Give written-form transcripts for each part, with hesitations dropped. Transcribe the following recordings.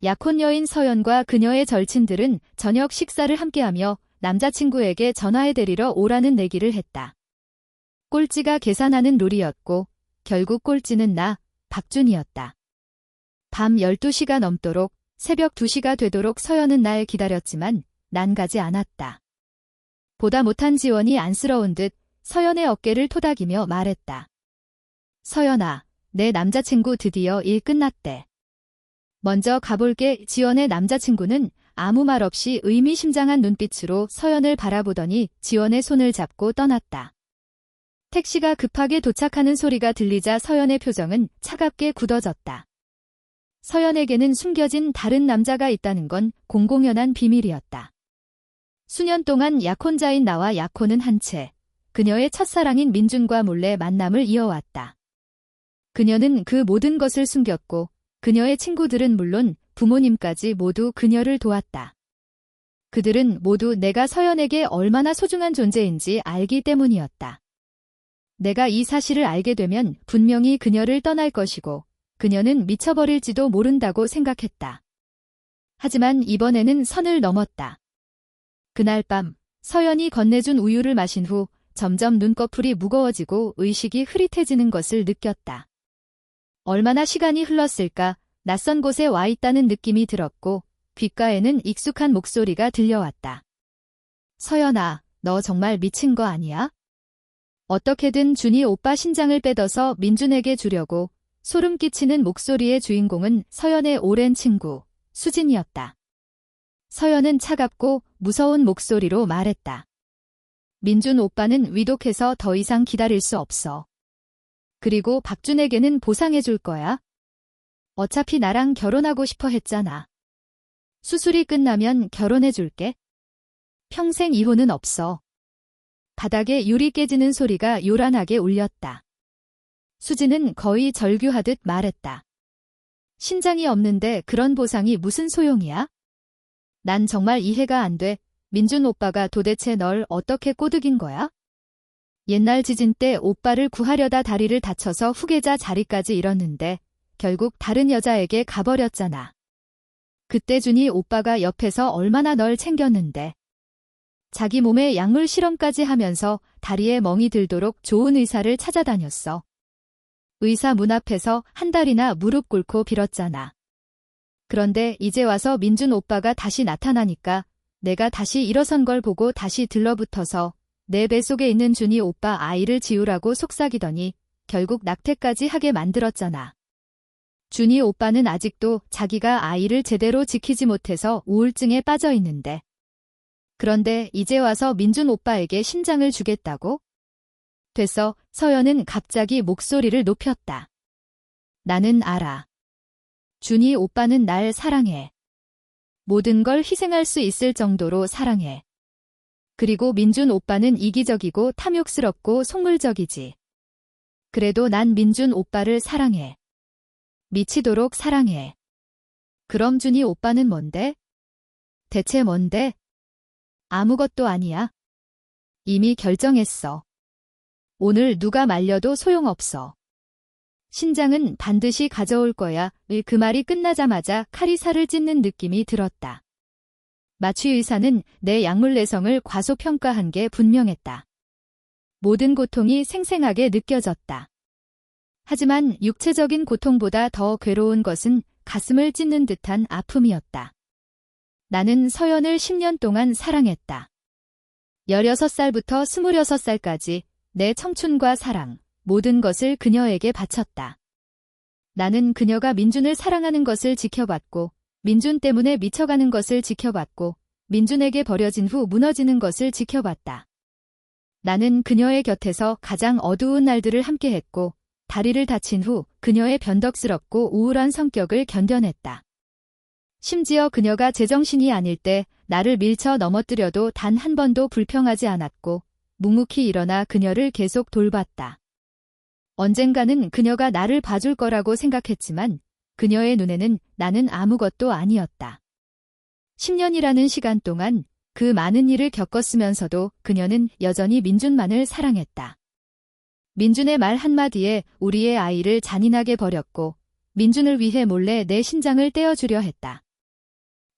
약혼 여인 서연과 그녀의 절친들은 저녁 식사를 함께하며 남자친구에게 전화해 데리러 오라는 내기를 했다. 꼴찌가 계산하는 룰이었고 결국 꼴찌는 나, 박준이었다. 밤 12시가 넘도록 새벽 2시가 되도록 서연은 날 기다렸지만 난 가지 않았다. 보다 못한 지원이 안쓰러운 듯 서연의 어깨를 토닥이며 말했다. 서연아, 내 남자친구 드디어 일 끝났대. 먼저 가볼게. 지원의 남자친구는 아무 말 없이 의미심장한 눈빛으로 서연을 바라보더니 지원의 손을 잡고 떠났다. 택시가 급하게 도착하는 소리가 들리자 서연의 표정은 차갑게 굳어졌다. 서연에게는 숨겨진 다른 남자가 있다는 건 공공연한 비밀이었다. 수년 동안 약혼자인 나와 약혼은 한 채, 그녀의 첫사랑인 민준과 몰래 만남을 이어왔다. 그녀는 그 모든 것을 숨겼고 그녀의 친구들은 물론 부모님까지 모두 그녀를 도왔다. 그들은 모두 내가 서연에게 얼마나 소중한 존재인지 알기 때문이었다. 내가 이 사실을 알게 되면 분명히 그녀를 떠날 것이고 그녀는 미쳐버릴지도 모른다고 생각했다. 하지만 이번에는 선을 넘었다. 그날 밤 서연이 건네준 우유를 마신 후 점점 눈꺼풀이 무거워지고 의식이 흐릿해지는 것을 느꼈다. 얼마나 시간이 흘렀을까 낯선 곳에 와 있다는 느낌이 들었고 귓가에는 익숙한 목소리가 들려왔다. 서연아, 너 정말 미친 거 아니야? 어떻게든 준이 오빠 신장을 빼둬서 민준에게 주려고 소름 끼치는 목소리의 주인공은 서연의 오랜 친구, 수진이었다. 서연은 차갑고 무서운 목소리로 말했다. 민준 오빠는 위독해서 더 이상 기다릴 수 없어. 그리고 박준에게는 보상해줄 거야. 어차피 나랑 결혼하고 싶어 했잖아. 수술이 끝나면 결혼해줄게. 평생 이혼은 없어. 바닥에 유리 깨지는 소리가 요란하게 울렸다. 수진은 거의 절규하듯 말했다. 신장이 없는데 그런 보상이 무슨 소용이야? 난 정말 이해가 안 돼. 민준 오빠가 도대체 널 어떻게 꼬드긴 거야? 옛날 지진 때 오빠를 구하려다 다리를 다쳐서 후계자 자리까지 잃었는데 결국 다른 여자에게 가버렸잖아. 그때 준이 오빠가 옆에서 얼마나 널 챙겼는데. 자기 몸에 약물 실험까지 하면서 다리에 멍이 들도록 좋은 의사를 찾아다녔어. 의사 문 앞에서 한 달이나 무릎 꿇고 빌었잖아. 그런데 이제 와서 민준 오빠가 다시 나타나니까 내가 다시 일어선 걸 보고 다시 들러붙어서 내 뱃속에 있는 준이 오빠 아이를 지우라고 속삭이더니 결국 낙태까지 하게 만들었잖아. 준이 오빠는 아직도 자기가 아이를 제대로 지키지 못해서 우울증에 빠져 있는데. 그런데 이제 와서 민준 오빠에게 신장을 주겠다고? 됐어. 서연은 갑자기 목소리를 높였다. 나는 알아. 준이 오빠는 날 사랑해. 모든 걸 희생할 수 있을 정도로 사랑해. 그리고 민준 오빠는 이기적이고 탐욕스럽고 속물적이지. 그래도 난 민준 오빠를 사랑해. 미치도록 사랑해. 그럼 준이 오빠는 뭔데? 대체 뭔데? 아무것도 아니야. 이미 결정했어. 오늘 누가 말려도 소용없어. 신장은 반드시 가져올 거야. 그 말이 끝나자마자 칼이 살을 찢는 느낌이 들었다. 마취 의사는 내 약물 내성을 과소평가한 게 분명했다. 모든 고통이 생생하게 느껴졌다. 하지만 육체적인 고통보다 더 괴로운 것은 가슴을 찢는 듯한 아픔이었다. 나는 서연을 10년 동안 사랑했다. 16살부터 26살까지 내 청춘과 사랑, 모든 것을 그녀에게 바쳤다. 나는 그녀가 민준을 사랑하는 것을 지켜봤고, 민준 때문에 미쳐가는 것을 지켜봤고, 민준에게 버려진 후 무너지는 것을 지켜봤다. 나는 그녀의 곁에서 가장 어두운 날들을 함께했고, 다리를 다친 후 그녀의 변덕스럽고 우울한 성격을 견뎌냈다. 심지어 그녀가 제정신이 아닐 때 나를 밀쳐 넘어뜨려도 단 한 번도 불평하지 않았고, 묵묵히 일어나 그녀를 계속 돌봤다. 언젠가는 그녀가 나를 봐줄 거라고 생각했지만 그녀의 눈에는 나는 아무것도 아니었다. 10년이라는 시간 동안 그 많은 일을 겪었으면서도 그녀는 여전히 민준만을 사랑했다. 민준의 말 한마디에 우리의 아이를 잔인하게 버렸고 민준을 위해 몰래 내 신장을 떼어주려 했다.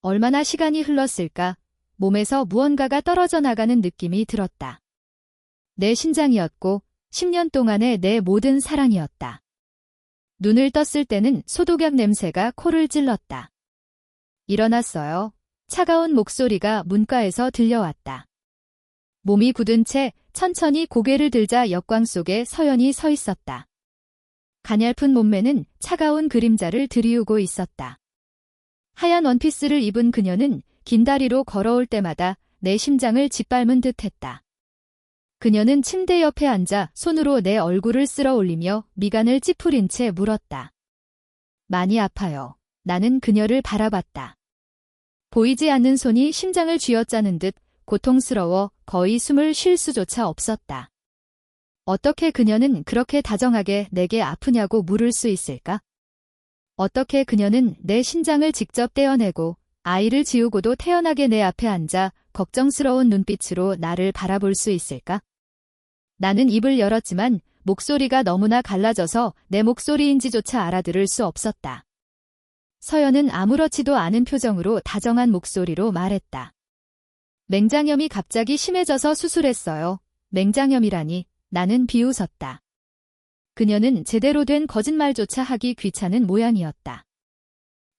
얼마나 시간이 흘렀을까? 몸에서 무언가가 떨어져 나가는 느낌이 들었다. 내 심장이었고 10년 동안의 내 모든 사랑이었다. 눈을 떴을 때는 소독약 냄새가 코를 찔렀다. 일어났어요. 차가운 목소리가 문가에서 들려왔다. 몸이 굳은 채 천천히 고개를 들자 역광 속에 서연이 서 있었다. 가냘픈 몸매는 차가운 그림자를 들이우고 있었다. 하얀 원피스를 입은 그녀는 긴 다리로 걸어올 때마다 내 심장을 짓밟은 듯 했다. 그녀는 침대 옆에 앉아 손으로 내 얼굴을 쓸어 올리며 미간을 찌푸린 채 물었다. 많이 아파요. 나는 그녀를 바라봤다. 보이지 않는 손이 심장을 쥐어짜는 듯 고통스러워 거의 숨을 쉴 수조차 없었다. 어떻게 그녀는 그렇게 다정하게 내게 아프냐고 물을 수 있을까? 어떻게 그녀는 내 심장을 직접 떼어내고 아이를 지우고도 태연하게 내 앞에 앉아 걱정스러운 눈빛으로 나를 바라볼 수 있을까? 나는 입을 열었지만 목소리가 너무나 갈라져서 내 목소리인지조차 알아들을 수 없었다. 서연은 아무렇지도 않은 표정으로 다정한 목소리로 말했다. 맹장염이 갑자기 심해져서 수술했어요. 맹장염이라니. 나는 비웃었다. 그녀는 제대로 된 거짓말조차 하기 귀찮은 모양이었다.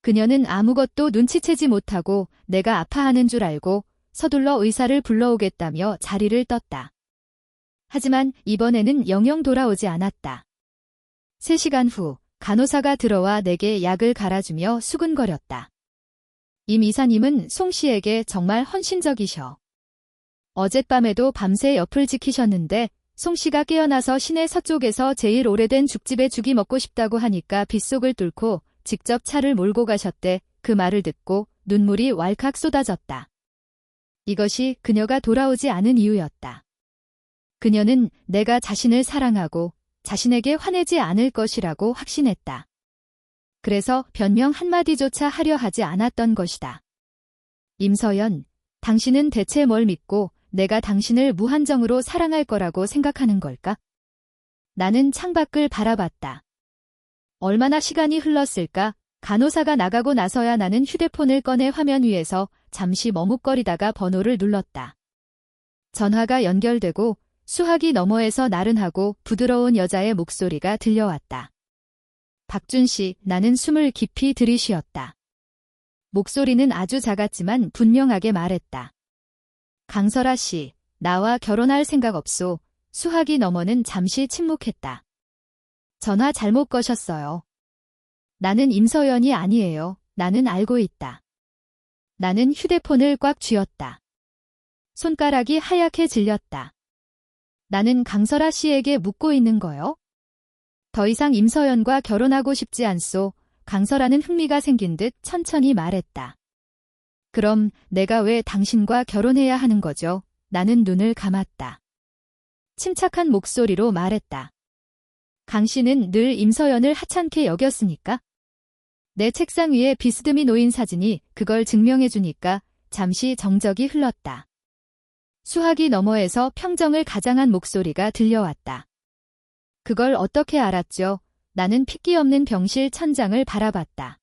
그녀는 아무것도 눈치채지 못하고 내가 아파하는 줄 알고 서둘러 의사를 불러오겠다며 자리를 떴다. 하지만 이번에는 영영 돌아오지 않았다. 3시간 후 간호사가 들어와 내게 약을 갈아주며 수근거렸다. 임 이사님은 송 씨에게 정말 헌신적이셔. 어젯밤에도 밤새 옆을 지키셨는데 송 씨가 깨어나서 시내 서쪽에서 제일 오래된 죽집에 죽이 먹고 싶다고 하니까 빗속을 뚫고 직접 차를 몰고 가셨대. 그 말을 듣고 눈물이 왈칵 쏟아졌다. 이것이 그녀가 돌아오지 않은 이유였다. 그녀는 내가 자신을 사랑하고 자신에게 화내지 않을 것이라고 확신했다. 그래서 변명 한마디조차 하려 하지 않았던 것이다. 임서연, 당신은 대체 뭘 믿고 내가 당신을 무한정으로 사랑할 거라고 생각하는 걸까? 나는 창밖을 바라봤다. 얼마나 시간이 흘렀을까? 간호사가 나가고 나서야 나는 휴대폰을 꺼내 화면 위에서 잠시 머뭇거리다가 번호를 눌렀다. 전화가 연결되고 수화기 너머에서 나른하고 부드러운 여자의 목소리가 들려왔다. 박준 씨, 나는 숨을 깊이 들이쉬었다. 목소리는 아주 작았지만 분명하게 말했다. 강설아 씨, 나와 결혼할 생각 없소. 수화기 너머는 잠시 침묵했다. 전화 잘못 거셨어요. 나는 임서연이 아니에요. 나는 알고 있다. 나는 휴대폰을 꽉 쥐었다. 손가락이 하얗게 질렸다. 나는 강설아 씨에게 묻고 있는 거요? 더 이상 임서연과 결혼하고 싶지 않소. 강설아는 흥미가 생긴 듯 천천히 말했다. 그럼 내가 왜 당신과 결혼해야 하는 거죠? 나는 눈을 감았다. 침착한 목소리로 말했다. 강 씨는 늘 임서연을 하찮게 여겼으니까? 내 책상 위에 비스듬히 놓인 사진이 그걸 증명해주니까 잠시 정적이 흘렀다. 수화기 너머에서 평정을 가장한 목소리가 들려왔다. 그걸 어떻게 알았죠? 나는 핏기 없는 병실 천장을 바라봤다.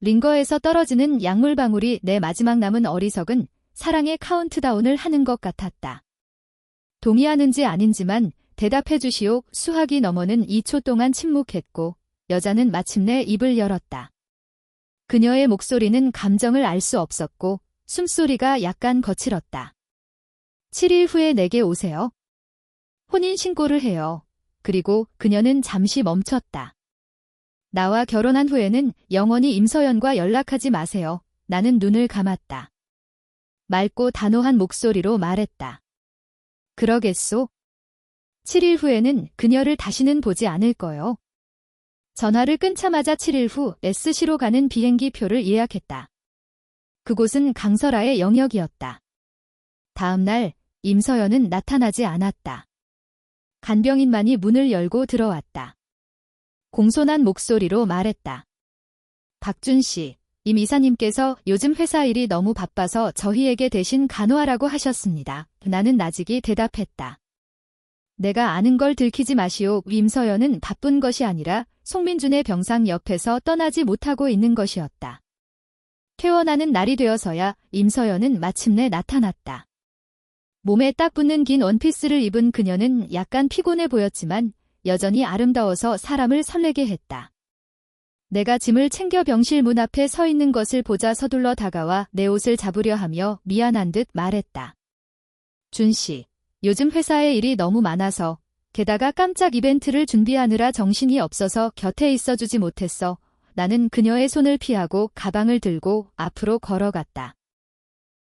링거에서 떨어지는 약물방울이 내 마지막 남은 어리석은 사랑의 카운트다운을 하는 것 같았다. 동의하는지 아닌지만 대답해 주시오. 수화기 너머는 2초 동안 침묵했고 여자는 마침내 입을 열었다. 그녀의 목소리는 감정을 알 수 없었고 숨소리가 약간 거칠었다. 7일 후에 내게 오세요. 혼인신고를 해요. 그리고 그녀는 잠시 멈췄다. 나와 결혼한 후에는 영원히 임서연과 연락하지 마세요. 나는 눈을 감았다. 맑고 단호한 목소리로 말했다. 그러겠소? 7일 후에는 그녀를 다시는 보지 않을 거요. 전화를 끊자마자 7일 후 SC로 가는 비행기 표를 예약했다. 그곳은 강설아의 영역이었다. 다음 날 임서연은 나타나지 않았다. 간병인만이 문을 열고 들어왔다. 공손한 목소리로 말했다. 박준 씨, 임 이사님께서 요즘 회사 일이 너무 바빠서 저희에게 대신 간호하라고 하셨습니다. 나는 나직이 대답했다. 내가 아는 걸 들키지 마시오. 임서연은 바쁜 것이 아니라 송민준의 병상 옆에서 떠나지 못하고 있는 것이었다. 퇴원하는 날이 되어서야 임서연은 마침내 나타났다. 몸에 딱 붙는 긴 원피스를 입은 그녀는 약간 피곤해 보였지만 여전히 아름다워서 사람을 설레게 했다. 내가 짐을 챙겨 병실 문 앞에 서 있는 것을 보자 서둘러 다가와 내 옷을 잡으려 하며 미안한 듯 말했다. 준 씨, 요즘 회사에 일이 너무 많아서 게다가 깜짝 이벤트를 준비하느라 정신이 없어서 곁에 있어주지 못했어. 나는 그녀의 손을 피하고 가방을 들고 앞으로 걸어갔다.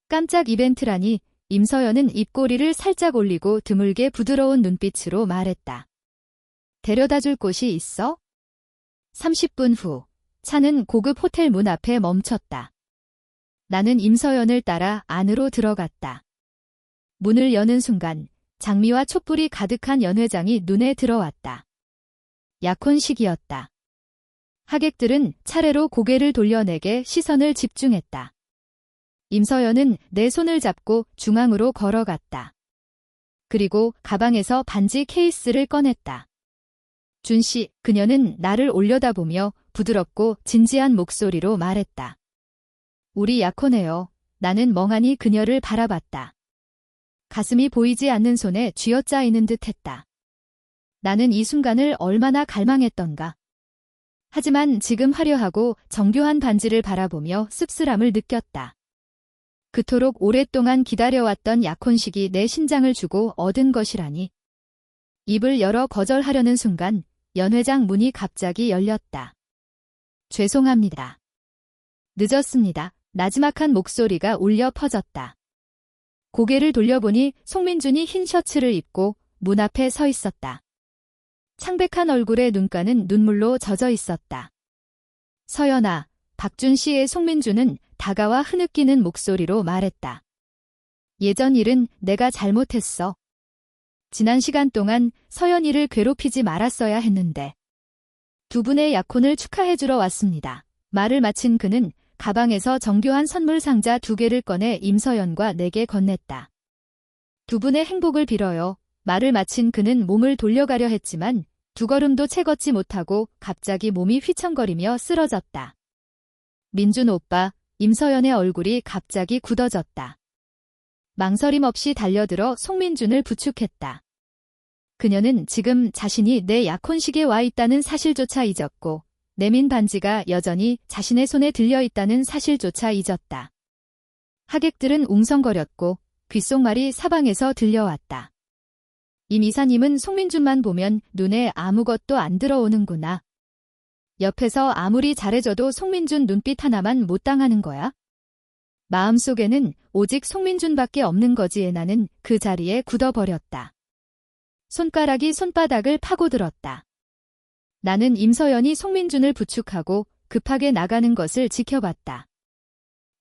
깜짝 이벤트라니. 임서연은 입꼬리를 살짝 올리고 드물게 부드러운 눈빛으로 말했다. 데려다 줄 곳이 있어? 30분 후, 차는 고급 호텔 문 앞에 멈췄다. 나는 임서연을 따라 안으로 들어갔다. 문을 여는 순간 장미와 촛불이 가득한 연회장이 눈에 들어왔다. 약혼식이었다. 하객들은 차례로 고개를 돌려 내게 시선을 집중했다. 임서연은 내 손을 잡고 중앙으로 걸어갔다. 그리고 가방에서 반지 케이스를 꺼냈다. 준 씨, 그녀는 나를 올려다보며 부드럽고 진지한 목소리로 말했다. 우리 약혼해요. 나는 멍하니 그녀를 바라봤다. 가슴이 보이지 않는 손에 쥐어짜이는 듯 했다. 나는 이 순간을 얼마나 갈망했던가. 하지만 지금 화려하고 정교한 반지를 바라보며 씁쓸함을 느꼈다. 그토록 오랫동안 기다려왔던 약혼식이 내 심장을 주고 얻은 것이라니. 입을 열어 거절하려는 순간 연회장 문이 갑자기 열렸다. 죄송합니다. 늦었습니다. 나지막한 목소리가 울려 퍼졌다. 고개를 돌려보니 송민준이 흰 셔츠를 입고 문 앞에 서 있었다. 창백한 얼굴에 눈가는 눈물로 젖어 있었다. 서연아, 박준 씨의 송민준은 다가와 흐느끼는 목소리로 말했다. 예전 일은 내가 잘못했어. 지난 시간 동안 서연이를 괴롭히지 말았어야 했는데. 두 분의 약혼을 축하해주러 왔습니다. 말을 마친 그는 가방에서 정교한 선물 상자 2개를 꺼내 임서연과 내게 건넸다. 두 분의 행복을 빌어요. 말을 마친 그는 몸을 돌려가려 했지만 2걸음도 채 걷지 못하고 갑자기 몸이 휘청거리며 쓰러졌다. 민준 오빠, 임서연의 얼굴이 갑자기 굳어졌다. 망설임 없이 달려들어 송민준을 부축했다. 그녀는 지금 자신이 내 약혼식에 와 있다는 사실조차 잊었고 내민 반지가 여전히 자신의 손에 들려있다는 사실조차 잊었다. 하객들은 웅성거렸고 귓속말이 사방에서 들려왔다. 임 이사님은 송민준만 보면 눈에 아무것도 안 들어오는구나. 옆에서 아무리 잘해줘도 송민준 눈빛 하나만 못 당하는 거야? 마음속에는 오직 송민준밖에 없는 거지에 나는 그 자리에 굳어버렸다. 손가락이 손바닥을 파고들었다. 나는 임서연이 송민준을 부축하고 급하게 나가는 것을 지켜봤다.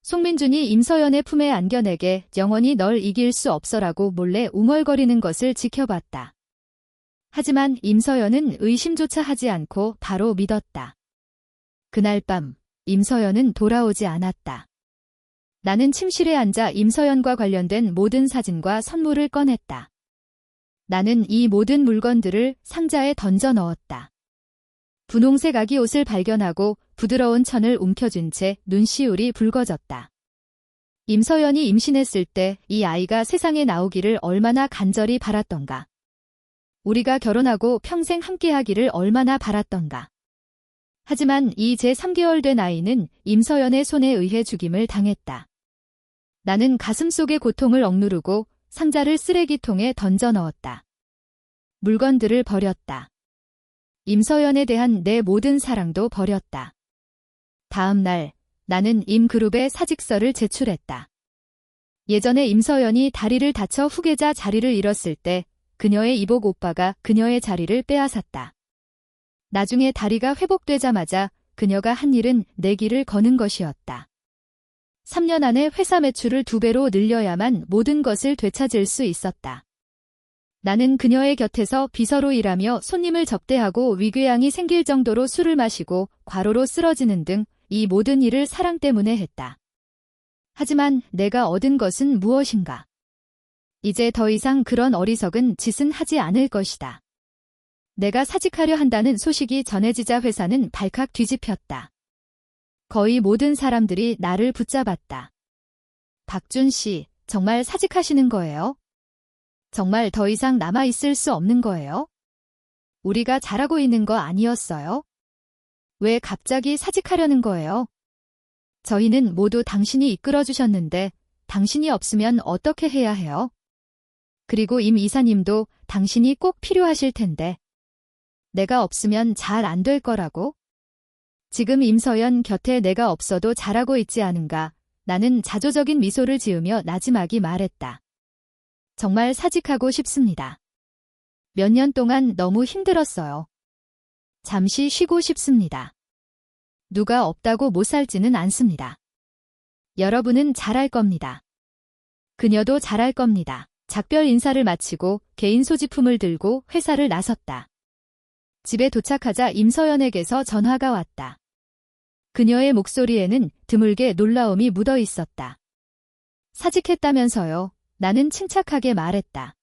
송민준이 임서연의 품에 안겨 내게 영원히 널 이길 수 없어라고 몰래 웅얼거리는 것을 지켜봤다. 하지만 임서연은 의심조차 하지 않고 바로 믿었다. 그날 밤 임서연은 돌아오지 않았다. 나는 침실에 앉아 임서연과 관련된 모든 사진과 선물을 꺼냈다. 나는 이 모든 물건들을 상자에 던져 넣었다. 분홍색 아기 옷을 발견하고 부드러운 천을 움켜쥔 채 눈시울이 붉어졌다. 임서연이 임신했을 때 이 아이가 세상에 나오기를 얼마나 간절히 바랐던가. 우리가 결혼하고 평생 함께하기를 얼마나 바랐던가. 하지만 이 제 3개월 된 아이는 임서연의 손에 의해 죽임을 당했다. 나는 가슴속의 고통을 억누르고 상자를 쓰레기통에 던져 넣었다. 물건들을 버렸다. 임서연에 대한 내 모든 사랑도 버렸다. 다음 날 나는 임그룹에 사직서를 제출했다. 예전에 임서연이 다리를 다쳐 후계자 자리를 잃었을 때 그녀의 이복 오빠가 그녀의 자리를 빼앗았다. 나중에 다리가 회복되자마자 그녀가 한 일은 내 길을 거는 것이었다. 3년 안에 회사 매출을 2배로 늘려야만 모든 것을 되찾을 수 있었다. 나는 그녀의 곁에서 비서로 일하며 손님을 접대하고 위궤양이 생길 정도로 술을 마시고 과로로 쓰러지는 등 이 모든 일을 사랑 때문에 했다. 하지만 내가 얻은 것은 무엇인가? 이제 더 이상 그런 어리석은 짓은 하지 않을 것이다. 내가 사직하려 한다는 소식이 전해지자 회사는 발칵 뒤집혔다. 거의 모든 사람들이 나를 붙잡았다. 박준 씨, 정말 사직하시는 거예요? 정말 더 이상 남아있을 수 없는 거예요? 우리가 잘하고 있는 거 아니었어요? 왜 갑자기 사직하려는 거예요? 저희는 모두 당신이 이끌어주셨는데 당신이 없으면 어떻게 해야 해요? 그리고 임 이사님도 당신이 꼭 필요하실 텐데. 내가 없으면 잘 안 될 거라고? 지금 임서연 곁에 내가 없어도 잘하고 있지 않은가? 나는 자조적인 미소를 지으며 나지막이 말했다. 정말 사직하고 싶습니다. 몇 년 동안 너무 힘들었어요. 잠시 쉬고 싶습니다. 누가 없다고 못 살지는 않습니다. 여러분은 잘할 겁니다. 그녀도 잘할 겁니다. 작별 인사를 마치고 개인 소지품을 들고 회사를 나섰다. 집에 도착하자 임서연에게서 전화가 왔다. 그녀의 목소리에는 드물게 놀라움이 묻어 있었다. 사직했다면서요. 나는 침착하게 말했다.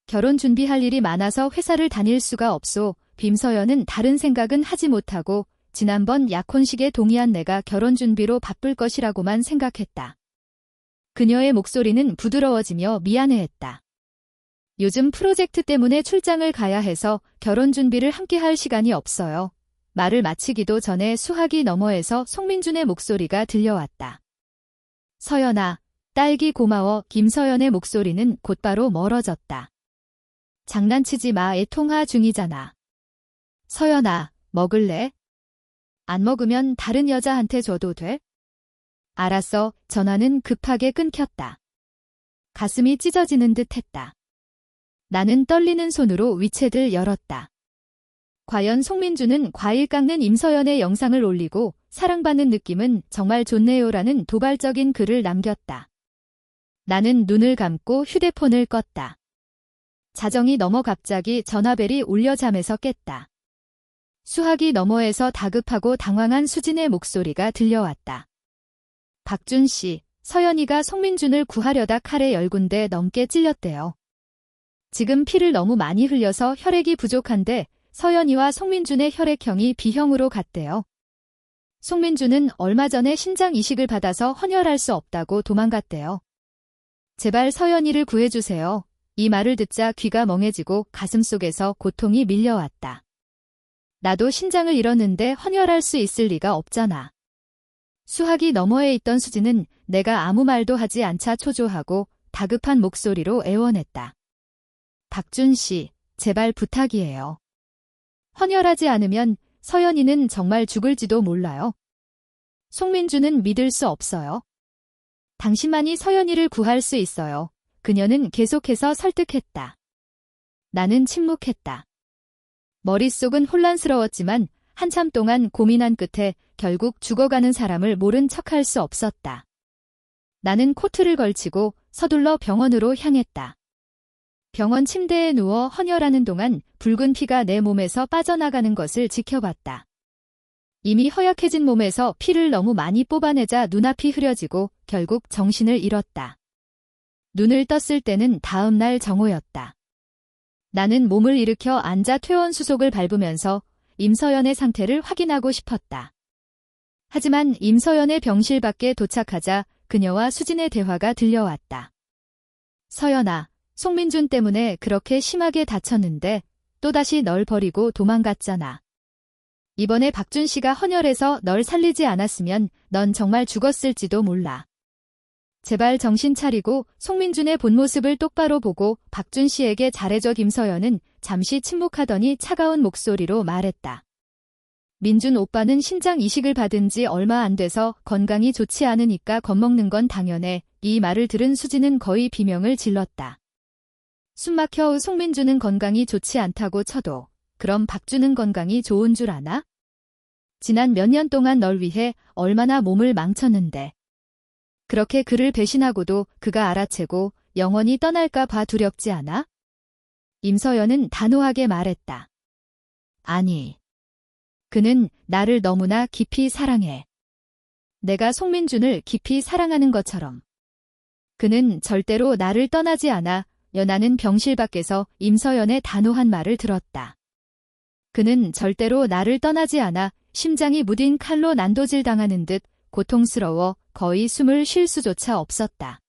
결혼 준비할 일이 많아서 회사를 다닐 수가 없소. 임서연은 다른 생각은 하지 못하고 지난번 약혼식에 동의한 내가 결혼 준비로 바쁠 것이라고만 생각했다. 그녀의 목소리는 부드러워지며 미안해했다. 요즘 프로젝트 때문에 출장을 가야 해서 결혼 준비를 함께 할 시간이 없어요. 말을 마치기도 전에 수화기 너머에서 송민준의 목소리가 들려왔다. 서연아, 딸기 고마워. 김서연의 목소리는 곧바로 멀어졌다. 장난치지 마. 애 통화 중이잖아. 서연아, 먹을래? 안 먹으면 다른 여자한테 줘도 돼? 알았어. 전화는 급하게 끊겼다. 가슴이 찢어지는 듯 했다. 나는 떨리는 손으로 위챗을 열었다. 과연 송민주는 과일 깎는 임서연의 영상을 올리고 사랑받는 느낌은 정말 좋네요라는 도발적인 글을 남겼다. 나는 눈을 감고 휴대폰을 껐다. 자정이 넘어 갑자기 전화벨이 울려 잠에서 깼다. 수화기 너머에서 다급하고 당황한 수진의 목소리가 들려왔다. 박준 씨, 서연이가 송민준을 구하려다 칼에 10군데 넘게 찔렸대요. 지금 피를 너무 많이 흘려서 혈액이 부족한데 서연이와 송민준의 혈액형이 B형으로 같대요. 송민준은 얼마 전에 신장 이식을 받아서 헌혈할 수 없다고 도망갔대요. 제발 서연이를 구해주세요. 이 말을 듣자 귀가 멍해지고 가슴속에서 고통이 밀려왔다. 나도 신장을 잃었는데 헌혈할 수 있을 리가 없잖아. 수화기 너머에 있던 수지는 내가 아무 말도 하지 않자 초조하고 다급한 목소리로 애원했다. 박준 씨, 제발 부탁이에요. 헌혈하지 않으면 서연이는 정말 죽을지도 몰라요. 송민주는 믿을 수 없어요. 당신만이 서연이를 구할 수 있어요. 그녀는 계속해서 설득했다. 나는 침묵했다. 머릿속은 혼란스러웠지만 한참 동안 고민한 끝에 결국 죽어가는 사람을 모른 척할 수 없었다. 나는 코트를 걸치고 서둘러 병원으로 향했다. 병원 침대에 누워 헌혈하는 동안 붉은 피가 내 몸에서 빠져나가는 것을 지켜봤다. 이미 허약해진 몸에서 피를 너무 많이 뽑아내자 눈앞이 흐려지고 결국 정신을 잃었다. 눈을 떴을 때는 다음 날 정오였다. 나는 몸을 일으켜 앉아 퇴원 수속을 밟으면서 임서연의 상태를 확인하고 싶었다. 하지만 임서연의 병실 밖에 도착하자 그녀와 수진의 대화가 들려왔다. 서연아, 송민준 때문에 그렇게 심하게 다쳤는데 또다시 널 버리고 도망갔잖아. 이번에 박준 씨가 헌혈해서 널 살리지 않았으면 넌 정말 죽었을지도 몰라. 제발 정신 차리고 송민준의 본 모습을 똑바로 보고 박준 씨에게 잘해줘. 김서연은 잠시 침묵하더니 차가운 목소리로 말했다. 민준 오빠는 신장 이식을 받은 지 얼마 안 돼서 건강이 좋지 않으니까 겁먹는 건 당연해. 이 말을 들은 수지는 거의 비명을 질렀다. 숨막혀. 송민주는 건강이 좋지 않다고 쳐도 그럼 박주는 건강이 좋은 줄 아나? 지난 몇 년 동안 널 위해 얼마나 몸을 망쳤는데. 그렇게 그를 배신하고도 그가 알아채고 영원히 떠날까 봐 두렵지 않아? 임서연은 단호하게 말했다. 아니. 그는 나를 너무나 깊이 사랑해. 내가 송민준을 깊이 사랑하는 것처럼. 그는 절대로 나를 떠나지 않아. 나는 병실 밖에서 임서연의 단호한 말을 들었다. 그는 절대로 나를 떠나지 않아. 심장이 무딘 칼로 난도질 당하는 듯 고통스러워 거의 숨을 쉴 수조차 없었다.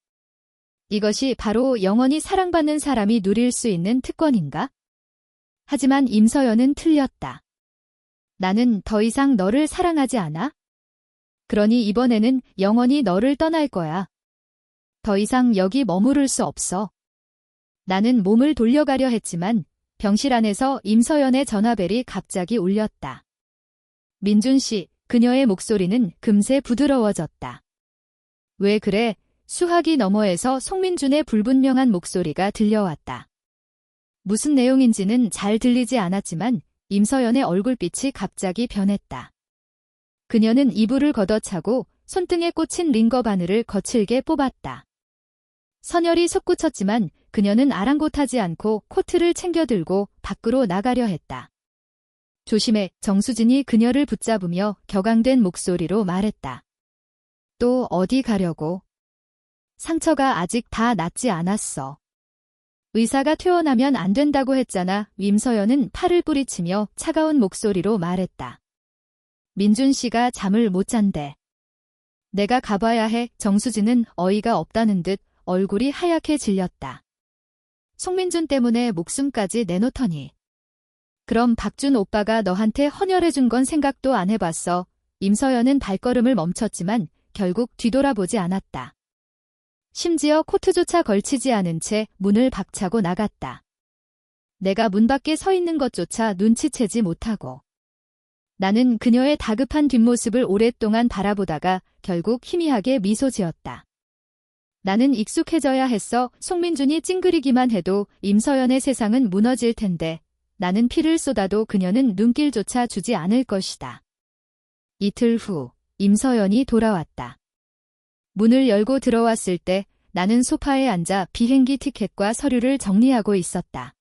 이것이 바로 영원히 사랑받는 사람이 누릴 수 있는 특권인가? 하지만 임서연은 틀렸다. 나는 더 이상 너를 사랑하지 않아? 그러니 이번에는 영원히 너를 떠날 거야. 더 이상 여기 머무를 수 없어. 나는 몸을 돌려가려 했지만 병실 안에서 임서연의 전화벨이 갑자기 울렸다. 민준 씨, 그녀의 목소리는 금세 부드러워졌다. 왜 그래? 수화기 너머에서 송민준의 불분명한 목소리가 들려왔다. 무슨 내용인지는 잘 들리지 않았지만 임서연의 얼굴빛이 갑자기 변했다. 그녀는 이불을 걷어차고 손등에 꽂힌 링거 바늘을 거칠게 뽑았다. 선열이 솟구쳤지만 그녀는 아랑곳하지 않고 코트를 챙겨들고 밖으로 나가려 했다. 조심해, 정수진이 그녀를 붙잡으며 격앙된 목소리로 말했다. 또 어디 가려고? 상처가 아직 다 낫지 않았어. 의사가 퇴원하면 안 된다고 했잖아. 임서연은 팔을 뿌리치며 차가운 목소리로 말했다. 민준 씨가 잠을 못 잔대. 내가 가봐야 해. 정수진은 어이가 없다는 듯 얼굴이 하얗게 질렸다. 송민준 때문에 목숨까지 내놓더니. 그럼 박준 오빠가 너한테 헌혈해준 건 생각도 안 해봤어. 임서연은 발걸음을 멈췄지만 결국 뒤돌아보지 않았다. 심지어 코트조차 걸치지 않은 채 문을 박차고 나갔다. 내가 문 밖에 서 있는 것조차 눈치채지 못하고. 나는 그녀의 다급한 뒷모습을 오랫동안 바라보다가 결국 희미하게 미소 지었다. 나는 익숙해져야 했어. 송민준이 찡그리기만 해도 임서연의 세상은 무너질 텐데 나는 피를 쏟아도 그녀는 눈길조차 주지 않을 것이다. 이틀 후 임서연이 돌아왔다. 문을 열고 들어왔을 때 나는 소파에 앉아 비행기 티켓과 서류를 정리하고 있었다.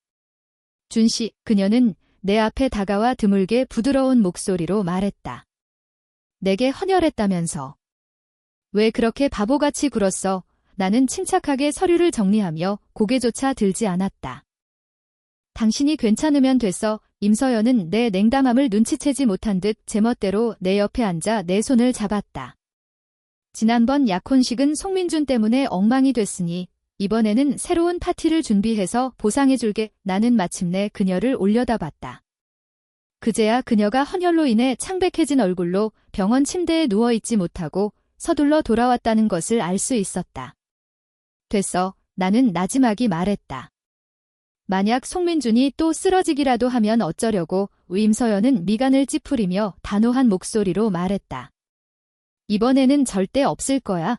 준 씨, 그녀는 내 앞에 다가와 드물게 부드러운 목소리로 말했다. 내게 헌혈했다면서. 왜 그렇게 바보같이 굴었어? 나는 침착하게 서류를 정리하며 고개조차 들지 않았다. 당신이 괜찮으면 됐어. 임서연은 내 냉담함을 눈치채지 못한 듯 제멋대로 내 옆에 앉아 내 손을 잡았다. 지난번 약혼식은 송민준 때문에 엉망이 됐으니 이번에는 새로운 파티를 준비해서 보상해줄게. 나는 마침내 그녀를 올려다봤다. 그제야 그녀가 헌혈로 인해 창백해진 얼굴로 병원 침대에 누워있지 못하고 서둘러 돌아왔다는 것을 알 수 있었다. 됐어. 나는 나지막이 말했다. 만약 송민준이 또 쓰러지기라도 하면 어쩌려고? 임서연은 미간을 찌푸리며 단호한 목소리로 말했다. 이번에는 절대 없을 거야.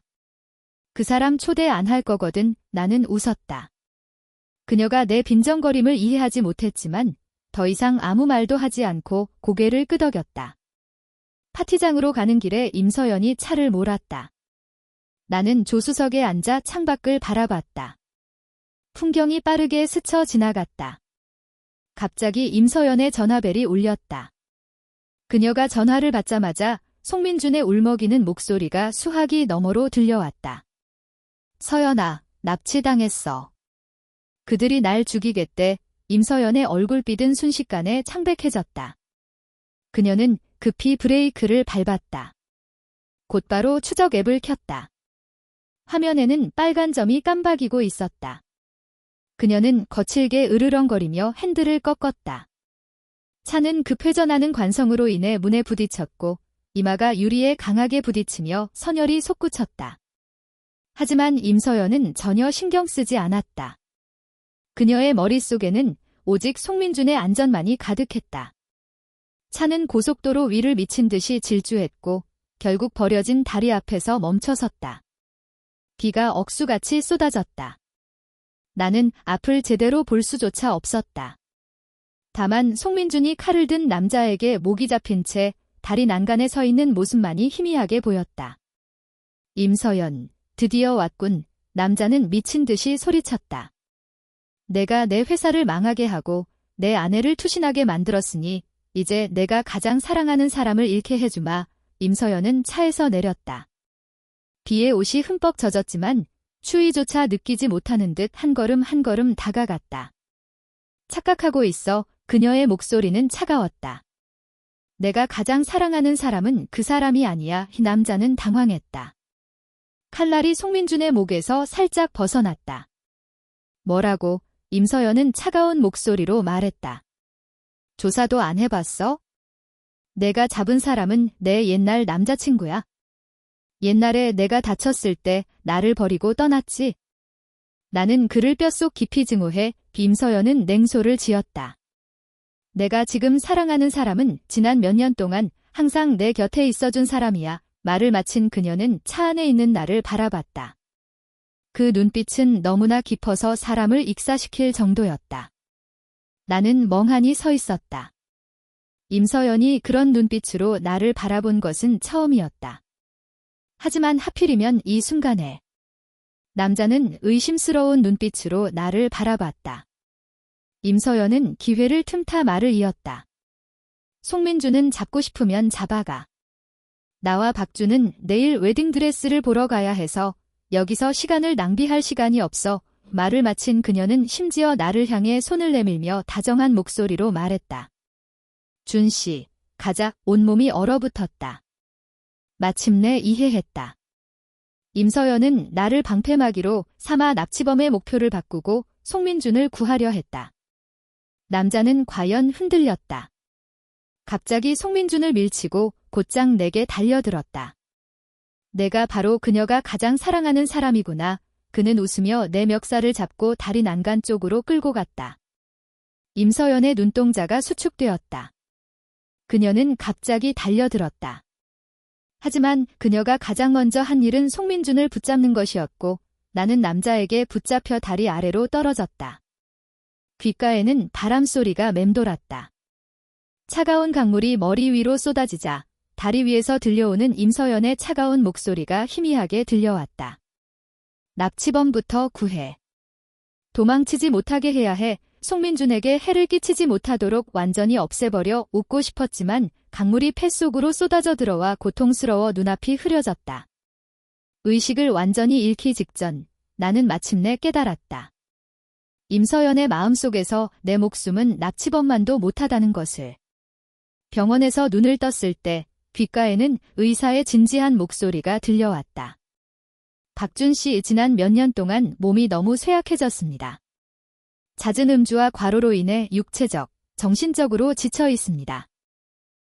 그 사람 초대 안 할 거거든. 나는 웃었다. 그녀가 내 빈정거림을 이해하지 못했지만 더 이상 아무 말도 하지 않고 고개를 끄덕였다. 파티장으로 가는 길에 임서연이 차를 몰았다. 나는 조수석에 앉아 창밖을 바라봤다. 풍경이 빠르게 스쳐 지나갔다. 갑자기 임서연의 전화벨이 울렸다. 그녀가 전화를 받자마자 송민준의 울먹이는 목소리가 수화기 너머로 들려왔다. 서연아, 납치당했어. 그들이 날 죽이겠대. 임서연의 얼굴빛은 순식간에 창백해졌다. 그녀는 급히 브레이크를 밟았다. 곧바로 추적 앱을 켰다. 화면에는 빨간 점이 깜박이고 있었다. 그녀는 거칠게 으르렁거리며 핸들을 꺾었다. 차는 급회전하는 관성으로 인해 문에 부딪혔고 이마가 유리에 강하게 부딪히며 선열이 솟구쳤다. 하지만 임서연은 전혀 신경 쓰지 않았다. 그녀의 머릿속에는 오직 송민준의 안전만이 가득했다. 차는 고속도로 위를 미친 듯이 질주했고 결국 버려진 다리 앞에서 멈춰섰다. 비가 억수같이 쏟아졌다. 나는 앞을 제대로 볼 수조차 없었다. 다만 송민준이 칼을 든 남자에게 목이 잡힌 채 다리 난간에 서 있는 모습만이 희미하게 보였다. 임서연, 드디어 왔군. 남자는 미친 듯이 소리쳤다. 내가 내 회사를 망하게 하고 내 아내를 투신하게 만들었으니 이제 내가 가장 사랑하는 사람을 잃게 해주마. 임서연은 차에서 내렸다. 비에 옷이 흠뻑 젖었지만 추위조차 느끼지 못하는 듯 한 걸음 한 걸음 다가갔다. 착각하고 있어. 그녀의 목소리는 차가웠다. 내가 가장 사랑하는 사람은 그 사람이 아니야. 이 남자는 당황했다. 칼날이 송민준의 목에서 살짝 벗어났다. 뭐라고? 임서연은 차가운 목소리로 말했다. 조사도 안 해봤어? 내가 잡은 사람은 내 옛날 남자친구야. 옛날에 내가 다쳤을 때 나를 버리고 떠났지. 나는 그를 뼛속 깊이 증오해. 임서연은 냉소를 지었다. 내가 지금 사랑하는 사람은 지난 몇 년 동안 항상 내 곁에 있어준 사람이야. 말을 마친 그녀는 차 안에 있는 나를 바라봤다. 그 눈빛은 너무나 깊어서 사람을 익사시킬 정도였다. 나는 멍하니 서 있었다. 임서연이 그런 눈빛으로 나를 바라본 것은 처음이었다. 하지만 하필이면 이 순간에 남자는 의심스러운 눈빛으로 나를 바라봤다. 임서연은 기회를 틈타 말을 이었다. 송민주는 잡고 싶으면 잡아가. 나와 박주는 내일 웨딩드레스를 보러 가야 해서 여기서 시간을 낭비할 시간이 없어. 말을 마친 그녀는 심지어 나를 향해 손을 내밀며 다정한 목소리로 말했다. 준 씨, 가자. 온몸이 얼어붙었다. 마침내 이해했다. 임서연은 나를 방패막이로 삼아 납치범의 목표를 바꾸고 송민준을 구하려 했다. 남자는 과연 흔들렸다. 갑자기 송민준을 밀치고 곧장 내게 달려들었다. 내가 바로 그녀가 가장 사랑하는 사람이구나. 그는 웃으며 내 멱살을 잡고 다리 난간 쪽으로 끌고 갔다. 임서연의 눈동자가 수축되었다. 그녀는 갑자기 달려들었다. 하지만 그녀가 가장 먼저 한 일은 송민준을 붙잡는 것이었고 나는 남자에게 붙잡혀 다리 아래로 떨어졌다. 귓가에는 바람소리가 맴돌았다. 차가운 강물이 머리 위로 쏟아지자 다리 위에서 들려오는 임서연의 차가운 목소리가 희미하게 들려왔다. 납치범부터 구해. 도망치지 못하게 해야 해. 송민준에게 해를 끼치지 못하도록 완전히 없애버려. 웃고 싶었지만 강물이 폐속으로 쏟아져 들어와 고통스러워 눈앞이 흐려졌다. 의식을 완전히 잃기 직전 나는 마침내 깨달았다. 임서연의 마음속에서 내 목숨은 납치범만도 못하다는 것을. 병원에서 눈을 떴을 때 귓가에는 의사의 진지한 목소리가 들려왔다. 박준 씨, 지난 몇 년 동안 몸이 너무 쇠약해졌습니다. 잦은 음주와 과로로 인해 육체적, 정신적으로 지쳐 있습니다.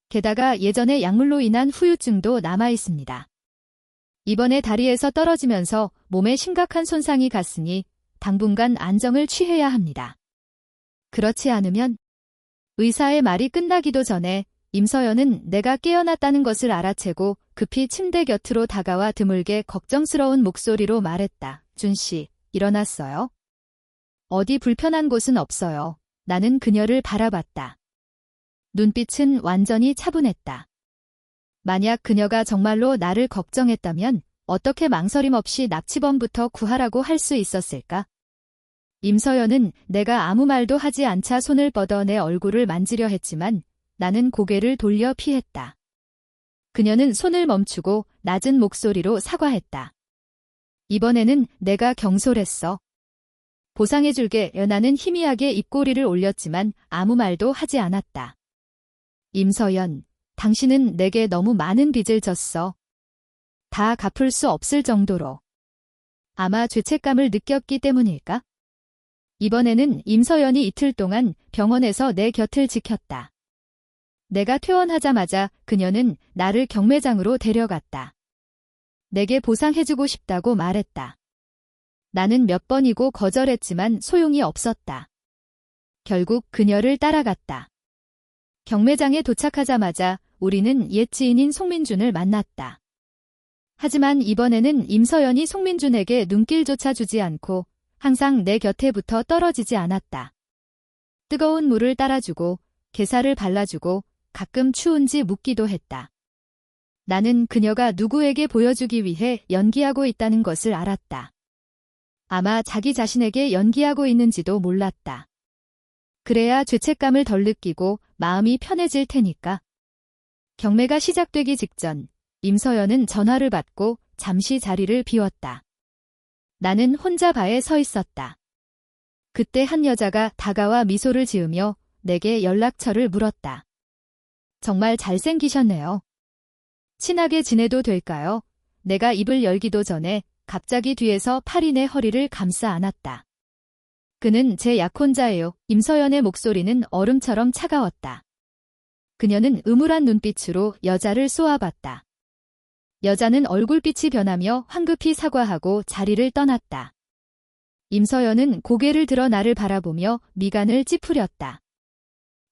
게다가 예전에 약물로 인한 후유증도 남아 있습니다. 이번에 다리에서 떨어지면서 몸에 심각한 손상이 갔으니 당분간 안정을 취해야 합니다. 그렇지 않으면 의사의 말이 끝나기도 전에 임서연은 내가 깨어났다는 것을 알아채고 급히 침대 곁으로 다가와 드물게 걱정스러운 목소리로 말했다. 준 씨, 일어났어요? 어디 불편한 곳은 없어요. 나는 그녀를 바라봤다. 눈빛은 완전히 차분했다. 만약 그녀가 정말로 나를 걱정했다면 어떻게 망설임 없이 납치범부터 구하라고 할 수 있었을까? 임서연은 내가 아무 말도 하지 않자 손을 뻗어 내 얼굴을 만지려 했지만 나는 고개를 돌려 피했다. 그녀는 손을 멈추고 낮은 목소리로 사과했다. 이번에는 내가 경솔했어. 보상해줄게. 나는 희미하게 입꼬리를 올렸지만 아무 말도 하지 않았다. 임서연, 당신은 내게 너무 많은 빚을 졌어. 다 갚을 수 없을 정도로. 아마 죄책감을 느꼈기 때문일까? 이번에는 임서연이 이틀 동안 병원에서 내 곁을 지켰다. 내가 퇴원하자마자 그녀는 나를 경매장으로 데려갔다. 내게 보상해주고 싶다고 말했다. 나는 몇 번이고 거절했지만 소용이 없었다. 결국 그녀를 따라갔다. 경매장에 도착하자마자 우리는 옛 지인인 송민준을 만났다. 하지만 이번에는 임서연이 송민준에게 눈길조차 주지 않고 항상 내 곁에 붙어 떨어지지 않았다. 뜨거운 물을 따라주고 게살을 발라주고 가끔 추운지 묻기도 했다. 나는 그녀가 누구에게 보여주기 위해 연기하고 있다는 것을 알았다. 아마 자기 자신에게 연기하고 있는지도 몰랐다. 그래야 죄책감을 덜 느끼고 마음이 편해질 테니까. 경매가 시작되기 직전 임서연은 전화를 받고 잠시 자리를 비웠다. 나는 혼자 바에 서 있었다. 그때 한 여자가 다가와 미소를 지으며 내게 연락처를 물었다. 정말 잘생기셨네요. 친하게 지내도 될까요? 내가 입을 열기도 전에 갑자기 뒤에서 팔이 내 허리를 감싸 안았다. 그는 제 약혼자예요. 임서연의 목소리는 얼음처럼 차가웠다. 그녀는 음울한 눈빛으로 여자를 쏘아봤다. 여자는 얼굴빛이 변하며 황급히 사과하고 자리를 떠났다. 임서연은 고개를 들어 나를 바라보며 미간을 찌푸렸다.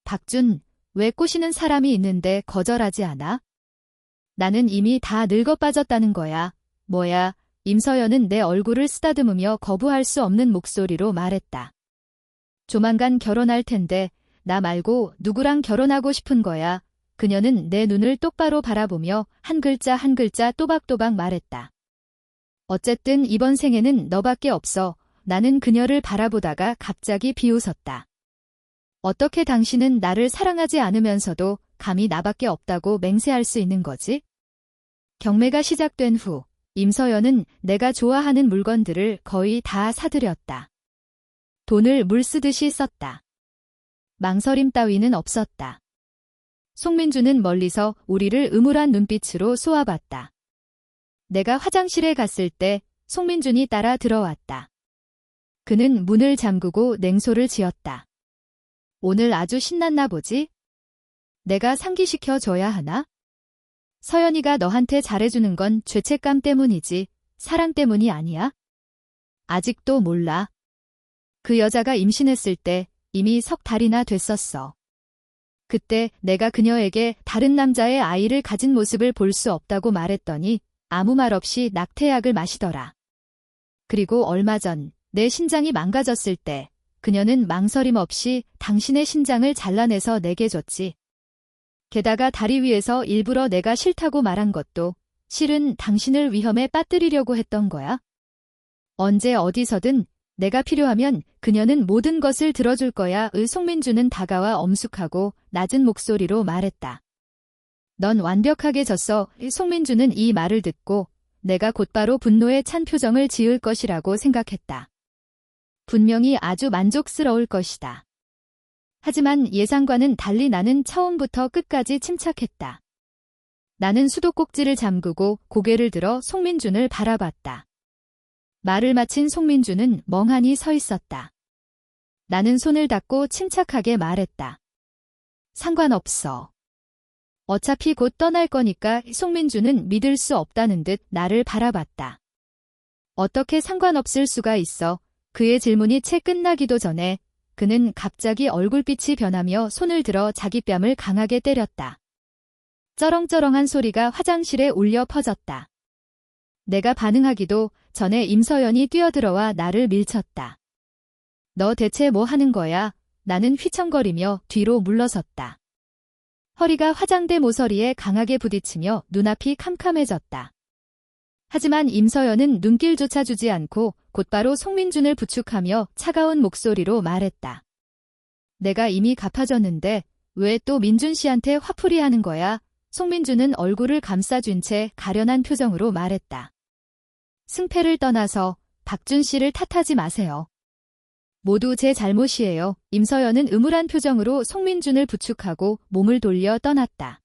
박준, 왜 꼬시는 사람이 있는데 거절하지 않아? 나는 이미 다 늙어 빠졌다는 거야. 뭐야? 임서연은 내 얼굴을 쓰다듬으며 거부할 수 없는 목소리로 말했다. 조만간 결혼할 텐데 나 말고 누구랑 결혼하고 싶은 거야. 그녀는 내 눈을 똑바로 바라보며 한 글자 한 글자 또박또박 말했다. 어쨌든 이번 생에는 너밖에 없어. 나는 그녀를 바라보다가 갑자기 비웃었다. 어떻게 당신은 나를 사랑하지 않으면서도 감히 나밖에 없다고 맹세할 수 있는 거지? 경매가 시작된 후 임서연은 내가 좋아하는 물건들을 거의 다 사들였다. 돈을 물 쓰듯이 썼다. 망설임 따위는 없었다. 송민주는 멀리서 우리를 음울한 눈빛으로 쏘아봤다. 내가 화장실에 갔을 때 송민준이 따라 들어왔다. 그는 문을 잠그고 냉소를 지었다. 오늘 아주 신났나 보지? 내가 상기시켜 줘야 하나? 서연이가 너한테 잘해주는 건 죄책감 때문이지 사랑 때문이 아니야? 아직도 몰라. 그 여자가 임신했을 때 이미 석 달이나 됐었어. 그때 내가 그녀에게 다른 남자의 아이를 가진 모습을 볼 수 없다고 말했더니 아무 말 없이 낙태약을 마시더라. 그리고 얼마 전 내 신장이 망가졌을 때 그녀는 망설임 없이 당신의 신장을 잘라내서 내게 줬지. 게다가 다리 위에서 일부러 내가 싫다고 말한 것도 실은 당신을 위험에 빠뜨리려고 했던 거야. 언제 어디서든 내가 필요하면 그녀는 모든 것을 들어줄 거야. 송민주는 다가와 엄숙하고 낮은 목소리로 말했다. 넌 완벽하게 졌어. 송민주는 이 말을 듣고 내가 곧바로 분노에 찬 표정을 지을 것이라고 생각했다. 분명히 아주 만족스러울 것이다. 하지만 예상과는 달리 나는 처음부터 끝까지 침착했다. 나는 수도꼭지를 잠그고 고개를 들어 송민준을 바라봤다. 말을 마친 송민준은 멍하니 서 있었다. 나는 손을 닫고 침착하게 말했다. 상관없어. 어차피 곧 떠날 거니까. 송민준은 믿을 수 없다는 듯 나를 바라봤다. 어떻게 상관없을 수가 있어. 그의 질문이 채 끝나기도 전에 그는 갑자기 얼굴빛이 변하며 손을 들어 자기 뺨을 강하게 때렸다. 쩌렁쩌렁한 소리가 화장실에 울려 퍼졌다. 내가 반응하기도 전에 임서연이 뛰어들어와 나를 밀쳤다. 너 대체 뭐 하는 거야? 나는 휘청거리며 뒤로 물러섰다. 허리가 화장대 모서리에 강하게 부딪히며 눈앞이 캄캄해졌다. 하지만 임서연은 눈길조차 주지 않고 곧바로 송민준을 부축하며 차가운 목소리로 말했다. 내가 이미 갚아줬는데 왜 또 민준 씨한테 화풀이 하는 거야? 송민준은 얼굴을 감싸준 채 가련한 표정으로 말했다. 승패를 떠나서 박준 씨를 탓하지 마세요. 모두 제 잘못이에요. 임서연은 음울한 표정으로 송민준을 부축하고 몸을 돌려 떠났다.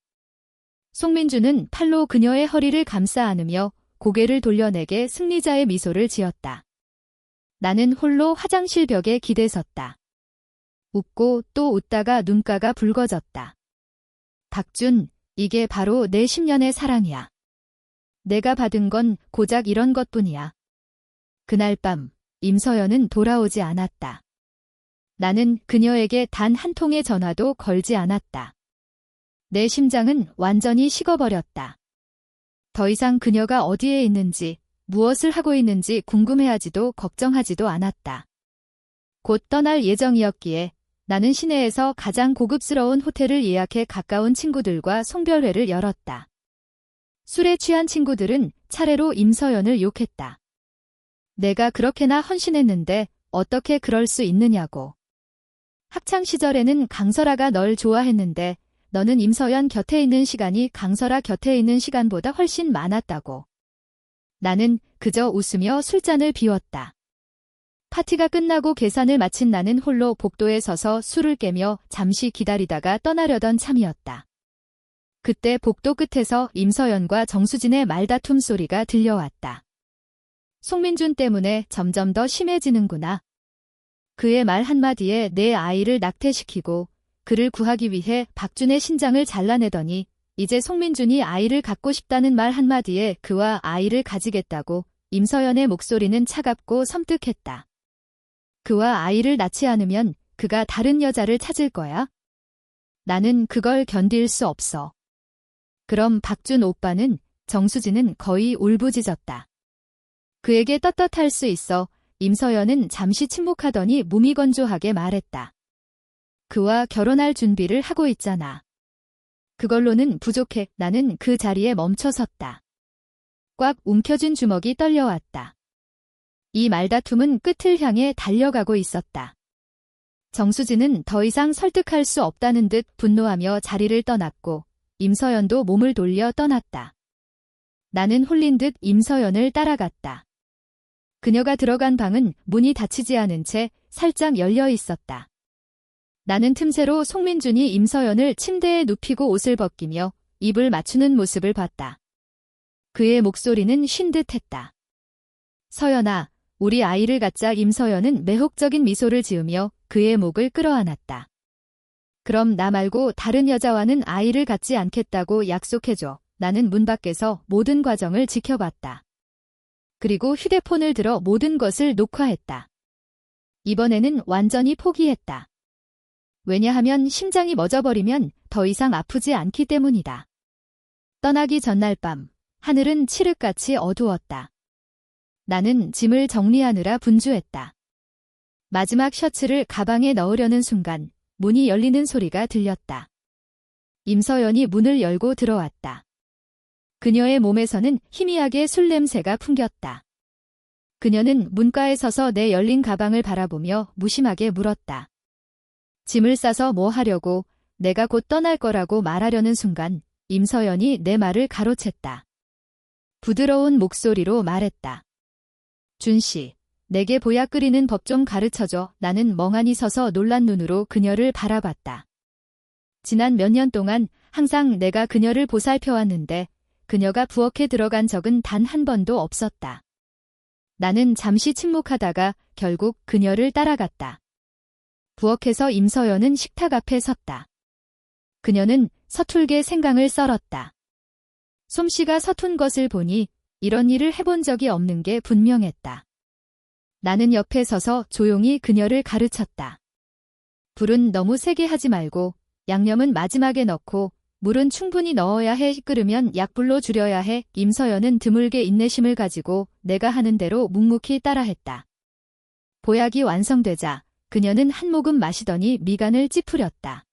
송민준은 팔로 그녀의 허리를 감싸 안으며 고개를 돌려 내게 승리자의 미소를 지었다. 나는 홀로 화장실 벽에 기대섰다. 웃고 또 웃다가 눈가가 붉어졌다. 박준, 이게 바로 내 10년의 사랑이야. 내가 받은 건 고작 이런 것뿐이야. 그날 밤 임서연은 돌아오지 않았다. 나는 그녀에게 단 한 통의 전화도 걸지 않았다. 내 심장은 완전히 식어버렸다. 더 이상 그녀가 어디에 있는지, 무엇을 하고 있는지 궁금해하지도 걱정하지도 않았다. 곧 떠날 예정이었기에 나는 시내에서 가장 고급스러운 호텔을 예약해 가까운 친구들과 송별회를 열었다. 술에 취한 친구들은 차례로 임서연을 욕했다. 내가 그렇게나 헌신했는데 어떻게 그럴 수 있느냐고. 학창시절에는 강설아가 널 좋아했는데 너는 임서연 곁에 있는 시간이 강설아 곁에 있는 시간보다 훨씬 많았다고. 나는 그저 웃으며 술잔을 비웠다. 파티가 끝나고 계산을 마친 나는 홀로 복도에 서서 술을 깨며 잠시 기다리다가 떠나려던 참이었다. 그때 복도 끝에서 임서연과 정수진의 말다툼 소리가 들려왔다. 송민준 때문에 점점 더 심해지는구나. 그의 말 한마디에 내 아이를 낙태시키고 그를 구하기 위해 박준의 신장을 잘라내더니 이제 송민준이 아이를 갖고 싶다는 말 한마디에 그와 아이를 가지겠다고. 임서연의 목소리는 차갑고 섬뜩했다. 그와 아이를 낳지 않으면 그가 다른 여자를 찾을 거야? 나는 그걸 견딜 수 없어. 그럼 박준 오빠는? 정수진은 거의 울부짖었다. 그에게 떳떳할 수 있어. 임서연은 잠시 침묵하더니 무미건조하게 말했다. 그와 결혼할 준비를 하고 있잖아. 그걸로는 부족해. 나는 그 자리에 멈춰섰다. 꽉 움켜쥔 주먹이 떨려왔다. 이 말다툼은 끝을 향해 달려가고 있었다. 정수진은 더 이상 설득할 수 없다는 듯 분노하며 자리를 떠났고 임서연도 몸을 돌려 떠났다. 나는 홀린 듯 임서연을 따라갔다. 그녀가 들어간 방은 문이 닫히지 않은 채 살짝 열려 있었다. 나는 틈새로 송민준이 임서연을 침대에 눕히고 옷을 벗기며 입을 맞추는 모습을 봤다. 그의 목소리는 쉰 듯했다. 서연아, 우리 아이를 갖자. 임서연은 매혹적인 미소를 지으며 그의 목을 끌어안았다. 그럼 나 말고 다른 여자와는 아이를 갖지 않겠다고 약속해줘. 나는 문 밖에서 모든 과정을 지켜봤다. 그리고 휴대폰을 들어 모든 것을 녹화했다. 이번에는 완전히 포기했다. 왜냐하면 심장이 멎어버리면 더 이상 아프지 않기 때문이다. 떠나기 전날 밤, 하늘은 칠흑같이 어두웠다. 나는 짐을 정리하느라 분주했다. 마지막 셔츠를 가방에 넣으려는 순간 문이 열리는 소리가 들렸다. 임서연이 문을 열고 들어왔다. 그녀의 몸에서는 희미하게 술 냄새가 풍겼다. 그녀는 문가에 서서 내 열린 가방을 바라보며 무심하게 물었다. 짐을 싸서 뭐 하려고? 내가 곧 떠날 거라고 말하려는 순간 임서연이 내 말을 가로챘다. 부드러운 목소리로 말했다. 준씨, 내게 보약 끓이는 법 좀 가르쳐줘. 나는 멍하니 서서 놀란 눈으로 그녀를 바라봤다. 지난 몇 년 동안 항상 내가 그녀를 보살펴왔는데 그녀가 부엌에 들어간 적은 단 한 번도 없었다. 나는 잠시 침묵하다가 결국 그녀를 따라갔다. 부엌에서 임서연은 식탁 앞에 섰다. 그녀는 서툴게 생강을 썰었다. 솜씨가 서툰 것을 보니 이런 일을 해본 적이 없는 게 분명했다. 나는 옆에 서서 조용히 그녀를 가르쳤다. 불은 너무 세게 하지 말고 양념은 마지막에 넣고 물은 충분히 넣어야 해. 끓으면 약불로 줄여야 해. 임서연은 드물게 인내심을 가지고 내가 하는 대로 묵묵히 따라했다. 보약이 완성되자 그녀는 한 모금 마시더니 미간을 찌푸렸다.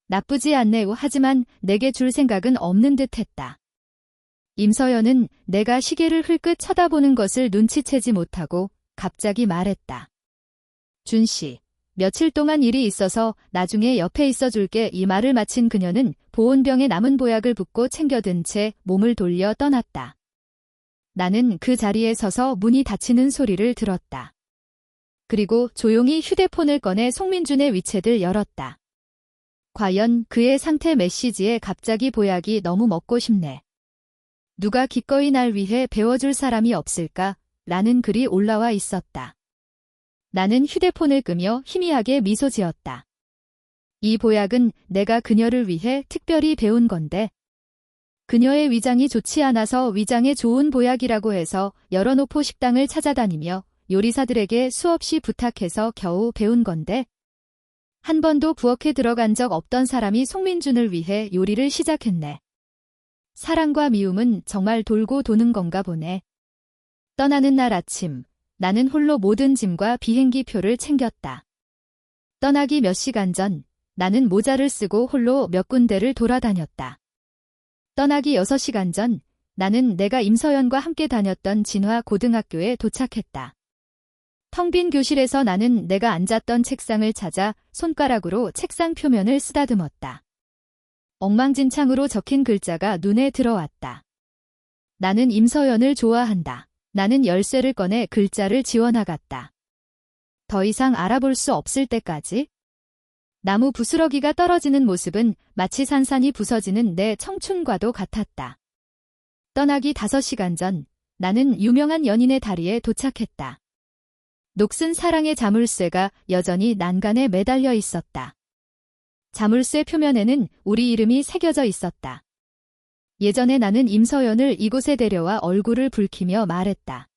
나쁘지 않네요. 하지만 내게 줄 생각은 없는 듯했다. 임서연은 내가 시계를 흘끗 쳐다보는 것을 눈치채지 못하고 갑자기 말했다. 준씨, 며칠 동안 일이 있어서 나중에 옆에 있어줄게. 이 말을 마친 그녀는 보온병에 남은 보약을 붓고 챙겨든 채 몸을 돌려 떠났다. 나는 그 자리에 서서 문이 닫히는 소리를 들었다. 그리고 조용히 휴대폰을 꺼내 송민준의 위챗을 열었다. 과연 그의 상태 메시지에 갑자기 보약이 너무 먹고 싶네. 누가 기꺼이 날 위해 배워줄 사람이 없을까? 라는 글이 올라와 있었다. 나는 휴대폰을 끄며 희미하게 미소 지었다. 이 보약은 내가 그녀를 위해 특별히 배운 건데 그녀의 위장이 좋지 않아서 위장에 좋은 보약이라고 해서 여러 노포 식당을 찾아다니며 요리사들에게 수없이 부탁해서 겨우 배운 건데 한 번도 부엌에 들어간 적 없던 사람이 송민준을 위해 요리를 시작했네. 사랑과 미움은 정말 돌고 도는 건가 보네. 떠나는 날 아침, 나는 홀로 모든 짐과 비행기 표를 챙겼다. 떠나기 몇 시간 전, 나는 모자를 쓰고 홀로 몇 군데를 돌아다녔다. 떠나기 6시간 전, 나는 내가 임서연과 함께 다녔던 진화 고등학교에 도착했다. 텅 빈 교실에서 나는 내가 앉았던 책상을 찾아 손가락으로 책상 표면을 쓰다듬었다. 엉망진창으로 적힌 글자가 눈에 들어왔다. 나는 임서연을 좋아한다. 나는 열쇠를 꺼내 글자를 지워나갔다. 더 이상 알아볼 수 없을 때까지 나무 부스러기가 떨어지는 모습은 마치 산산이 부서지는 내 청춘과도 같았다. 떠나기 5시간 전 나는 유명한 연인의 다리에 도착했다. 녹슨 사랑의 자물쇠가 여전히 난간에 매달려 있었다. 자물쇠 표면에는 우리 이름이 새겨져 있었다. 예전에 나는 임서연을 이곳에 데려와 얼굴을 붉히며 말했다.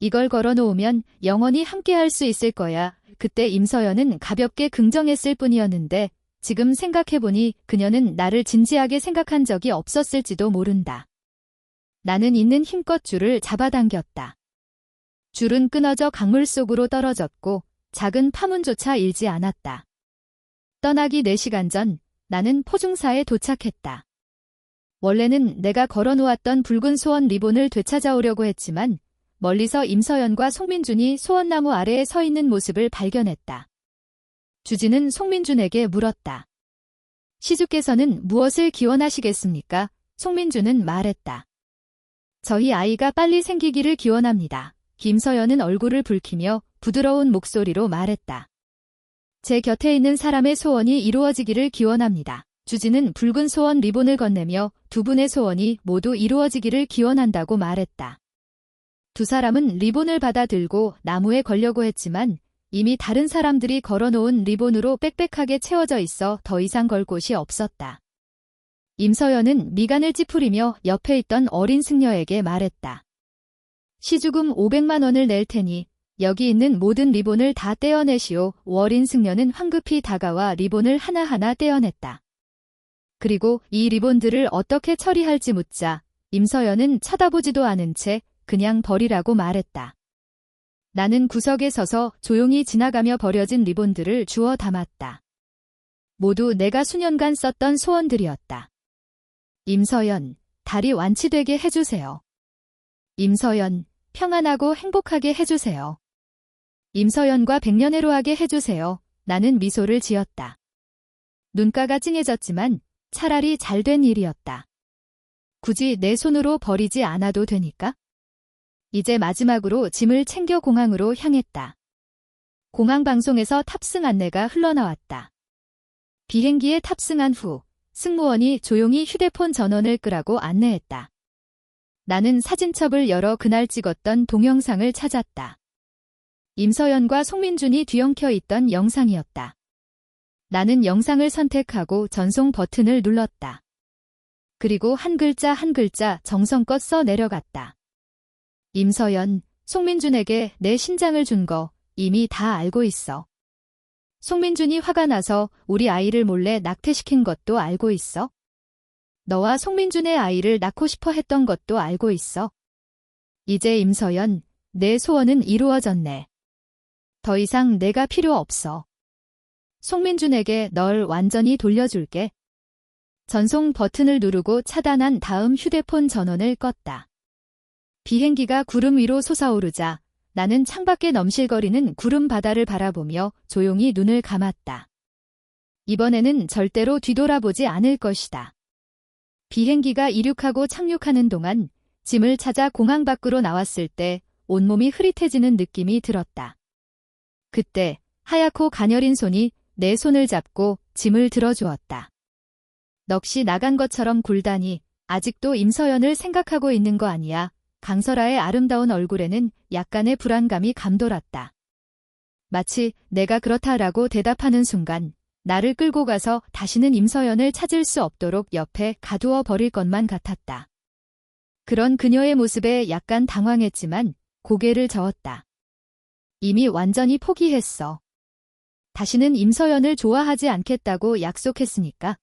이걸 걸어놓으면 영원히 함께할 수 있을 거야. 그때 임서연은 가볍게 긍정했을 뿐이었는데 지금 생각해보니 그녀는 나를 진지하게 생각한 적이 없었을지도 모른다. 나는 있는 힘껏 줄을 잡아당겼다. 줄은 끊어져 강물 속으로 떨어졌고 작은 파문조차 일지 않았다. 떠나기 4시간 전 나는 포중사에 도착했다. 원래는 내가 걸어놓았던 붉은 소원 리본을 되찾아오려고 했지만 멀리서 임서연과 송민준이 소원나무 아래에 서 있는 모습을 발견했다. 주진은 송민준에게 물었다. 시주께서는 무엇을 기원하시겠습니까? 송민준은 말했다. 저희 아이가 빨리 생기기를 기원합니다. 김서연은 얼굴을 붉히며 부드러운 목소리로 말했다. 제 곁에 있는 사람의 소원이 이루어지기를 기원합니다. 주진은 붉은 소원 리본을 건네며 두 분의 소원이 모두 이루어지기를 기원한다고 말했다. 두 사람은 리본을 받아 들고 나무에 걸려고 했지만 이미 다른 사람들이 걸어놓은 리본으로 빽빽하게 채워져 있어 더 이상 걸 곳이 없었다. 임서연은 미간을 찌푸리며 옆에 있던 어린 승려에게 말했다. 시주금 500만 원을 낼 테니 여기 있는 모든 리본을 다 떼어내시오. 어린 승려는 황급히 다가와 리본을 하나하나 떼어냈다. 그리고 이 리본들을 어떻게 처리할지 묻자 임서연은 쳐다보지도 않은 채 그냥 버리라고 말했다. 나는 구석에 서서 조용히 지나가며 버려진 리본들을 주워 담았다. 모두 내가 수년간 썼던 소원들이었다. 임서연, 다리 완치되게 해주세요. 임서연, 평안하고 행복하게 해주세요. 임서연과 백년해로하게 해주세요. 나는 미소를 지었다. 눈가가 찡해졌지만 차라리 잘된 일이었다. 굳이 내 손으로 버리지 않아도 되니까? 이제 마지막으로 짐을 챙겨 공항으로 향했다. 공항 방송에서 탑승 안내가 흘러나왔다. 비행기에 탑승한 후 승무원이 조용히 휴대폰 전원을 끄라고 안내했다. 나는 사진첩을 열어 그날 찍었던 동영상을 찾았다. 임서연과 송민준이 뒤엉켜 있던 영상이었다. 나는 영상을 선택하고 전송 버튼을 눌렀다. 그리고 한 글자 한 글자 정성껏 써 내려갔다. 임서연, 송민준에게 내 신장을 준 거 이미 다 알고 있어. 송민준이 화가 나서 우리 아이를 몰래 낙태시킨 것도 알고 있어. 너와 송민준의 아이를 낳고 싶어 했던 것도 알고 있어. 이제 임서연, 내 소원은 이루어졌네. 더 이상 내가 필요 없어. 송민준에게 널 완전히 돌려줄게. 전송 버튼을 누르고 차단한 다음 휴대폰 전원을 껐다. 비행기가 구름 위로 솟아오르자 나는 창밖에 넘실거리는 구름 바다를 바라보며 조용히 눈을 감았다. 이번에는 절대로 뒤돌아보지 않을 것이다. 비행기가 이륙하고 착륙하는 동안 짐을 찾아 공항 밖으로 나왔을 때 온몸이 흐릿해지는 느낌이 들었다. 그때 하얗고 가녀린 손이 내 손을 잡고 짐을 들어주었다. 넋이 나간 것처럼 굴다니 아직도 임서연을 생각하고 있는 거 아니야. 강설아의 아름다운 얼굴에는 약간의 불안감이 감돌았다. 마치 내가 그렇다라고 대답하는 순간 나를 끌고 가서 다시는 임서연을 찾을 수 없도록 옆에 가두어 버릴 것만 같았다. 그런 그녀의 모습에 약간 당황했지만 고개를 저었다. 이미 완전히 포기했어. 다시는 임서연을 좋아하지 않겠다고 약속했으니까.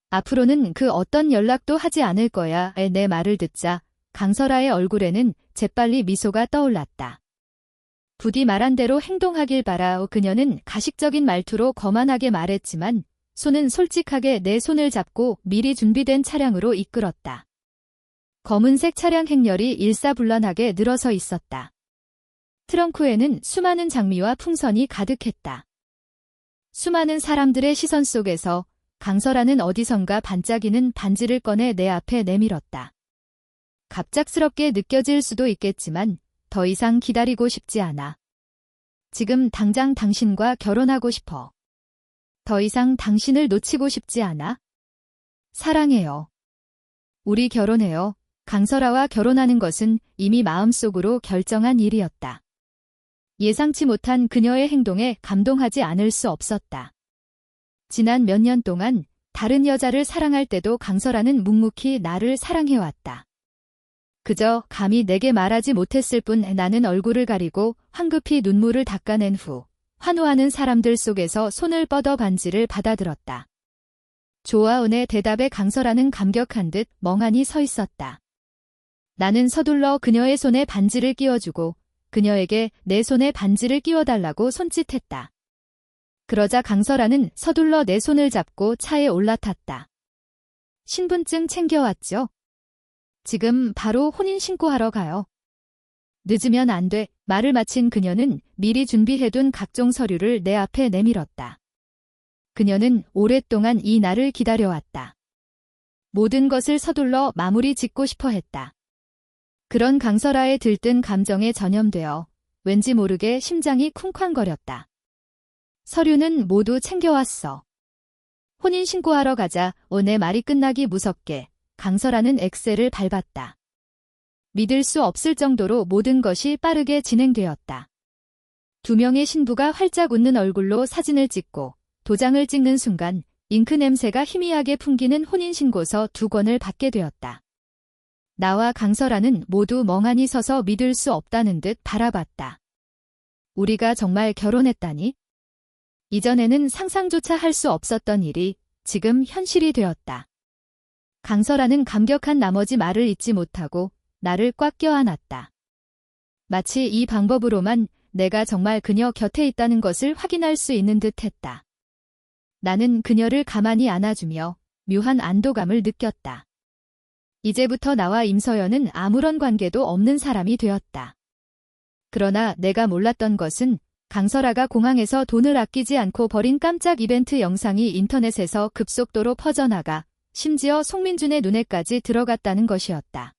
앞으로는 그 어떤 연락도 하지 않을 거야. 내 말을 듣자 강설아의 얼굴에는 재빨리 미소가 떠올랐다. 부디 말한 대로 행동하길 바라. 그녀는 가식적인 말투로 거만하게 말했지만 손은 솔직하게 내 손을 잡고 미리 준비된 차량으로 이끌었다. 검은색 차량 행렬이 일사불란하게 늘어서 있었다. 트렁크에는 수많은 장미와 풍선이 가득했다. 수많은 사람들의 시선 속에서 강설아는 어디선가 반짝이는 반지를 꺼내 내 앞에 내밀었다. 갑작스럽게 느껴질 수도 있겠지만 더 이상 기다리고 싶지 않아. 지금 당장 당신과 결혼하고 싶어. 더 이상 당신을 놓치고 싶지 않아. 사랑해요. 우리 결혼해요. 강설아와 결혼하는 것은 이미 마음속으로 결정한 일이었다. 예상치 못한 그녀의 행동에 감동하지 않을 수 없었다. 지난 몇 년 동안 다른 여자를 사랑할 때도 강설아는 묵묵히 나를 사랑해왔다. 그저 감히 내게 말하지 못했을 뿐 나는 얼굴을 가리고 황급히 눈물을 닦아낸 후 환호하는 사람들 속에서 손을 뻗어 반지를 받아들었다. 조아은의 대답에 강설아는 감격한 듯 멍하니 서 있었다. 나는 서둘러 그녀의 손에 반지를 끼워주고 그녀에게 내 손에 반지를 끼워달라고 손짓했다. 그러자 강설아는 서둘러 내 손을 잡고 차에 올라탔다. 신분증 챙겨왔죠? 지금 바로 혼인신고하러 가요. 늦으면 안 돼. 말을 마친 그녀는 미리 준비해둔 각종 서류를 내 앞에 내밀었다. 그녀는 오랫동안 이 날을 기다려왔다. 모든 것을 서둘러 마무리 짓고 싶어 했다. 그런 강설아의 들뜬 감정에 전염되어 왠지 모르게 심장이 쿵쾅거렸다. 서류는 모두 챙겨왔어. 혼인신고하러 가자. 내 말이 끝나기 무섭게 강설아는 엑셀을 밟았다. 믿을 수 없을 정도로 모든 것이 빠르게 진행되었다. 두 명의 신부가 활짝 웃는 얼굴로 사진을 찍고 도장을 찍는 순간 잉크 냄새가 희미하게 풍기는 혼인신고서 2권을 받게 되었다. 나와 강설아는 모두 멍하니 서서 믿을 수 없다는 듯 바라봤다. 우리가 정말 결혼했다니? 이전에는 상상조차 할 수 없었던 일이 지금 현실이 되었다. 강설아는 감격한 나머지 말을 잇지 못하고 나를 꽉 껴안았다. 마치 이 방법으로만 내가 정말 그녀 곁에 있다는 것을 확인할 수 있는 듯 했다. 나는 그녀를 가만히 안아주며 묘한 안도감을 느꼈다. 이제부터 나와 임서연은 아무런 관계도 없는 사람이 되었다. 그러나 내가 몰랐던 것은 강설아가 공항에서 돈을 아끼지 않고 벌인 깜짝 이벤트 영상이 인터넷에서 급속도로 퍼져나가 심지어 송민준의 눈에까지 들어갔다는 것이었다.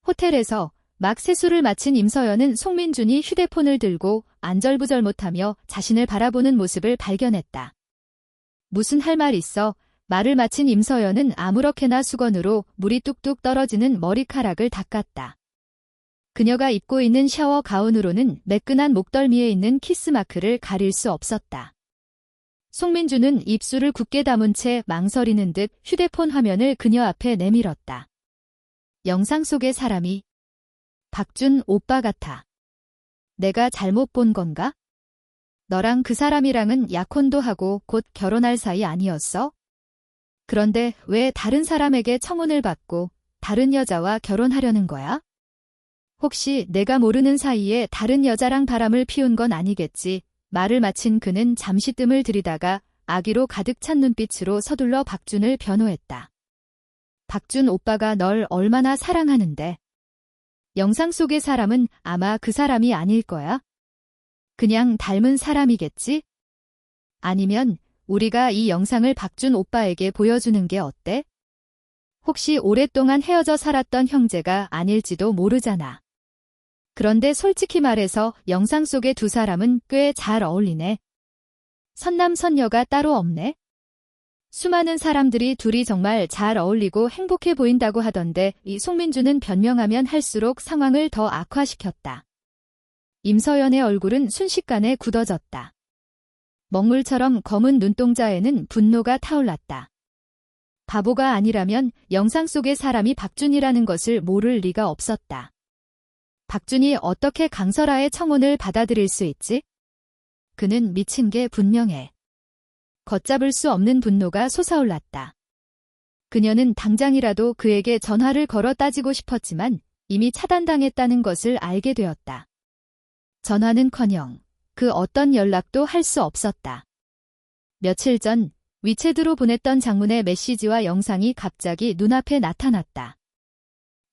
호텔에서 막 세수를 마친 임서연은 송민준이 휴대폰을 들고 안절부절 못하며 자신을 바라보는 모습을 발견했다. 무슨 할 말 있어? 말을 마친 임서연은 아무렇게나 수건으로 물이 뚝뚝 떨어지는 머리카락을 닦았다. 그녀가 입고 있는 샤워 가운으로는 매끈한 목덜미에 있는 키스마크를 가릴 수 없었다. 송민주는 입술을 굳게 다문 채 망설이는 듯 휴대폰 화면을 그녀 앞에 내밀었다. 영상 속의 사람이 박준 오빠 같아. 내가 잘못 본 건가? 너랑 그 사람이랑은 약혼도 하고 곧 결혼할 사이 아니었어? 그런데 왜 다른 사람에게 청혼을 받고 다른 여자와 결혼하려는 거야? 혹시 내가 모르는 사이에 다른 여자랑 바람을 피운 건 아니겠지? 말을 마친 그는 잠시 뜸을 들이다가 아기로 가득 찬 눈빛으로 서둘러 박준을 변호했다. 박준 오빠가 널 얼마나 사랑하는데. 영상 속의 사람은 아마 그 사람이 아닐 거야? 그냥 닮은 사람이겠지? 아니면 우리가 이 영상을 박준 오빠에게 보여주는 게 어때? 혹시 오랫동안 헤어져 살았던 형제가 아닐지도 모르잖아. 그런데 솔직히 말해서 영상 속의 두 사람은 꽤 잘 어울리네. 선남선녀가 따로 없네. 수많은 사람들이 둘이 정말 잘 어울리고 행복해 보인다고 하던데 이 송민주는 변명하면 할수록 상황을 더 악화시켰다. 임서연의 얼굴은 순식간에 굳어졌다. 먹물처럼 검은 눈동자에는 분노가 타올랐다. 바보가 아니라면 영상 속의 사람이 박준이라는 것을 모를 리가 없었다. 박준이 어떻게 강설아의 청혼을 받아들일 수 있지? 그는 미친 게 분명해. 걷잡을 수 없는 분노가 솟아올랐다. 그녀는 당장이라도 그에게 전화를 걸어 따지고 싶었지만 이미 차단당했다는 것을 알게 되었다. 전화는커녕 그 어떤 연락도 할 수 없었다. 며칠 전 위챗으로 보냈던 장문의 메시지와 영상이 갑자기 눈앞에 나타났다.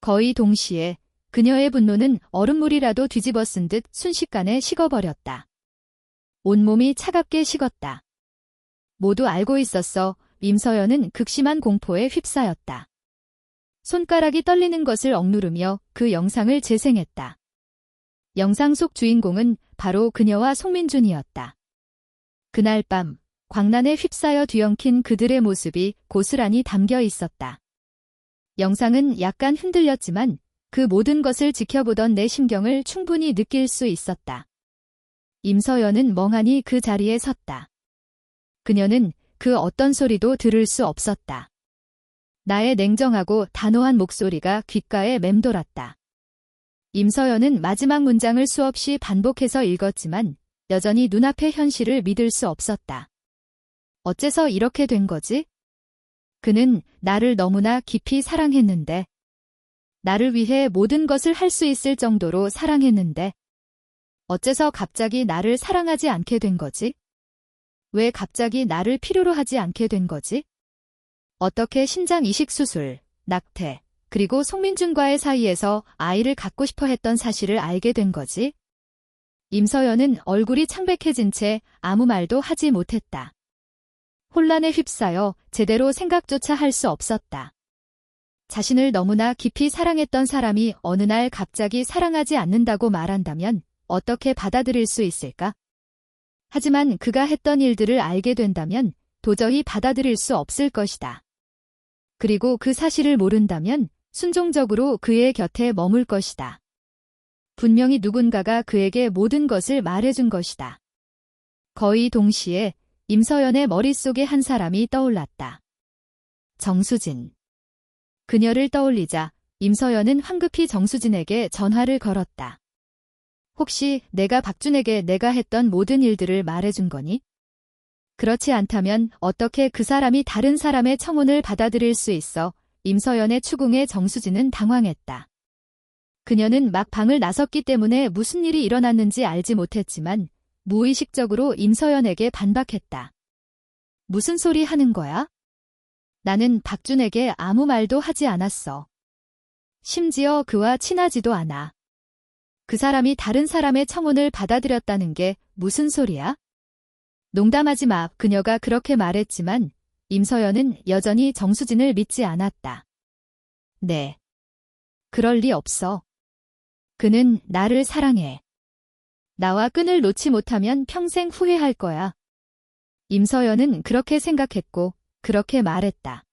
거의 동시에 그녀의 분노는 얼음물이라도 뒤집어 쓴 듯 순식간에 식어버렸다. 온몸이 차갑게 식었다. 모두 알고 있었어. 임서연은 극심한 공포에 휩싸였다. 손가락이 떨리는 것을 억누르며 그 영상을 재생했다. 영상 속 주인공은 바로 그녀와 송민준이었다. 그날 밤 광란에 휩싸여 뒤엉킨 그들의 모습이 고스란히 담겨 있었다. 영상은 약간 흔들렸지만 그 모든 것을 지켜보던 내 심경을 충분히 느낄 수 있었다. 임서연은 멍하니 그 자리에 섰다. 그녀는 그 어떤 소리도 들을 수 없었다. 나의 냉정하고 단호한 목소리가 귓가에 맴돌았다. 임서연은 마지막 문장을 수없이 반복해서 읽었지만 여전히 눈앞의 현실을 믿을 수 없었다. 어째서 이렇게 된 거지? 그는 나를 너무나 깊이 사랑했는데, 나를 위해 모든 것을 할 수 있을 정도로 사랑했는데, 어째서 갑자기 나를 사랑하지 않게 된 거지? 왜 갑자기 나를 필요로 하지 않게 된 거지? 어떻게 신장 이식 수술, 낙태, 그리고 송민준과의 사이에서 아이를 갖고 싶어 했던 사실을 알게 된 거지? 임서연은 얼굴이 창백해진 채 아무 말도 하지 못했다. 혼란에 휩싸여 제대로 생각조차 할 수 없었다. 자신을 너무나 깊이 사랑했던 사람이 어느 날 갑자기 사랑하지 않는다고 말한다면 어떻게 받아들일 수 있을까? 하지만 그가 했던 일들을 알게 된다면 도저히 받아들일 수 없을 것이다. 그리고 그 사실을 모른다면 순종적으로 그의 곁에 머물 것이다. 분명히 누군가가 그에게 모든 것을 말해준 것이다. 거의 동시에 임서연의 머릿속에 한 사람이 떠올랐다. 정수진. 그녀를 떠올리자 임서연은 황급히 정수진에게 전화를 걸었다. 혹시 내가 박준에게 내가 했던 모든 일들을 말해준 거니? 그렇지 않다면 어떻게 그 사람이 다른 사람의 청혼을 받아들일 수 있어? 임서연의 추궁에 정수진은 당황했다. 그녀는 막 방을 나섰기 때문에 무슨 일이 일어났는지 알지 못했지만 무의식적으로 임서연에게 반박했다. 무슨 소리 하는 거야? 나는 박준에게 아무 말도 하지 않았어. 심지어 그와 친하지도 않아. 그 사람이 다른 사람의 청혼을 받아들였다는 게 무슨 소리야? 농담하지 마. 그녀가 그렇게 말했지만 임서연은 여전히 정수진을 믿지 않았다. 네. 그럴 리 없어. 그는 나를 사랑해. 나와 끈을 놓지 못하면 평생 후회할 거야. 임서연은 그렇게 생각했고 그렇게 말했다.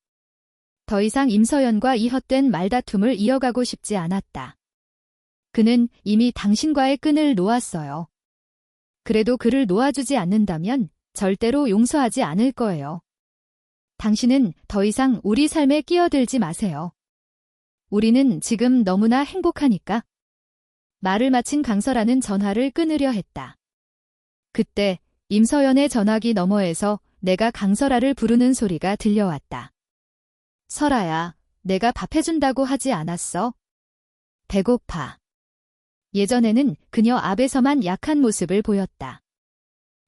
더 이상 임서연과 이 헛된 말다툼을 이어가고 싶지 않았다. 그는 이미 당신과의 끈을 놓았어요. 그래도 그를 놓아주지 않는다면 절대로 용서하지 않을 거예요. 당신은 더 이상 우리 삶에 끼어들지 마세요. 우리는 지금 너무나 행복하니까. 말을 마친 강설아는 전화를 끊으려 했다. 그때 임서연의 전화기 너머에서 내가 강설아를 부르는 소리가 들려왔다. 설아야, 내가 밥 해준다고 하지 않았어? 배고파. 예전에는 그녀 앞에서만 약한 모습을 보였다.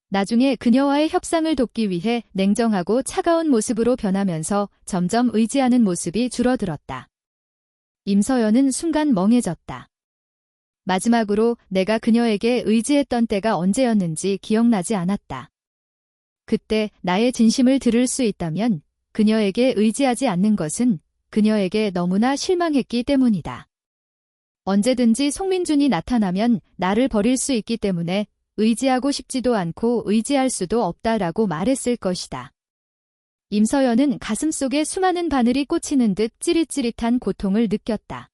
나중에 그녀와의 협상을 돕기 위해 냉정하고 차가운 모습으로 변하면서 점점 의지하는 모습이 줄어들었다. 임서연은 순간 멍해졌다. 마지막으로 내가 그녀에게 의지했던 때가 언제였는지 기억나지 않았다. 그때 나의 진심을 들을 수 있다면 그녀에게 의지하지 않는 것은 그녀에게 너무나 실망했기 때문이다. 언제든지 송민준이 나타나면 나를 버릴 수 있기 때문에 의지하고 싶지도 않고 의지할 수도 없다라고 말했을 것이다. 임서연은 가슴속에 수많은 바늘이 꽂히는 듯 찌릿찌릿한 고통을 느꼈다.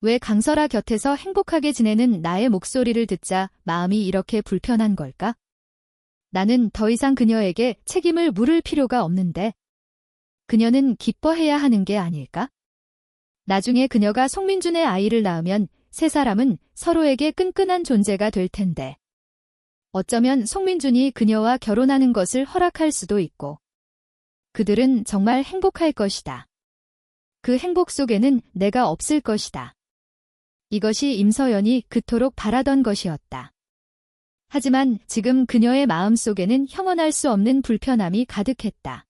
왜 강설아 곁에서 행복하게 지내는 나의 목소리를 듣자 마음이 이렇게 불편한 걸까? 나는 더 이상 그녀에게 책임을 물을 필요가 없는데 그녀는 기뻐해야 하는 게 아닐까? 나중에 그녀가 송민준의 아이를 낳으면 세 사람은 서로에게 끈끈한 존재가 될 텐데 어쩌면 송민준이 그녀와 결혼하는 것을 허락할 수도 있고 그들은 정말 행복할 것이다. 그 행복 속에는 내가 없을 것이다. 이것이 임서연이 그토록 바라던 것이었다. 하지만 지금 그녀의 마음속에는 형언할 수 없는 불편함이 가득했다.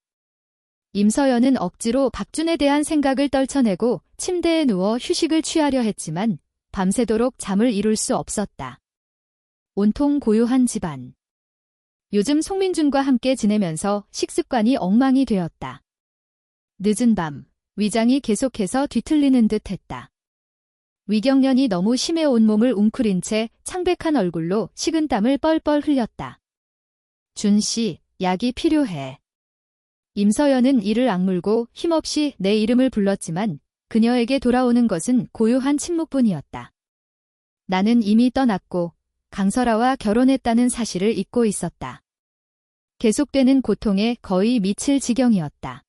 임서연은 억지로 박준에 대한 생각을 떨쳐내고 침대에 누워 휴식을 취하려 했지만 밤새도록 잠을 이룰 수 없었다. 온통 고요한 집안. 요즘 송민준과 함께 지내면서 식습관이 엉망이 되었다. 늦은 밤, 위장이 계속해서 뒤틀리는 듯 했다. 위경련이 너무 심해 온몸을 웅크린 채 창백한 얼굴로 식은땀을 뻘뻘 흘렸다. 준 씨, 약이 필요해. 임서연은 이를 악물고 힘없이 내 이름을 불렀지만 그녀에게 돌아오는 것은 고요한 침묵뿐이었다. 나는 이미 떠났고 강설아와 결혼했다는 사실을 잊고 있었다. 계속되는 고통에 거의 미칠 지경이었다.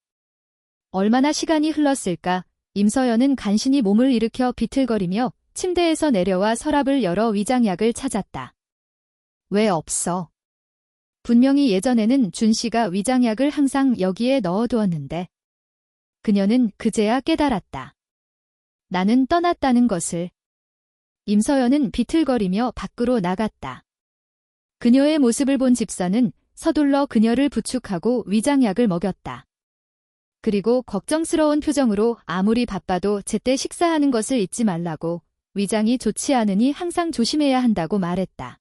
얼마나 시간이 흘렀을까? 임서연은 간신히 몸을 일으켜 비틀거리며 침대에서 내려와 서랍을 열어 위장약을 찾았다. 왜 없어? 분명히 예전에는 준 씨가 위장약을 항상 여기에 넣어두었는데. 그녀는 그제야 깨달았다. 나는 떠났다는 것을. 임서연은 비틀거리며 밖으로 나갔다. 그녀의 모습을 본 집사는 서둘러 그녀를 부축하고 위장약을 먹였다. 그리고 걱정스러운 표정으로 아무리 바빠도 제때 식사하는 것을 잊지 말라고, 위장이 좋지 않으니 항상 조심해야 한다고 말했다.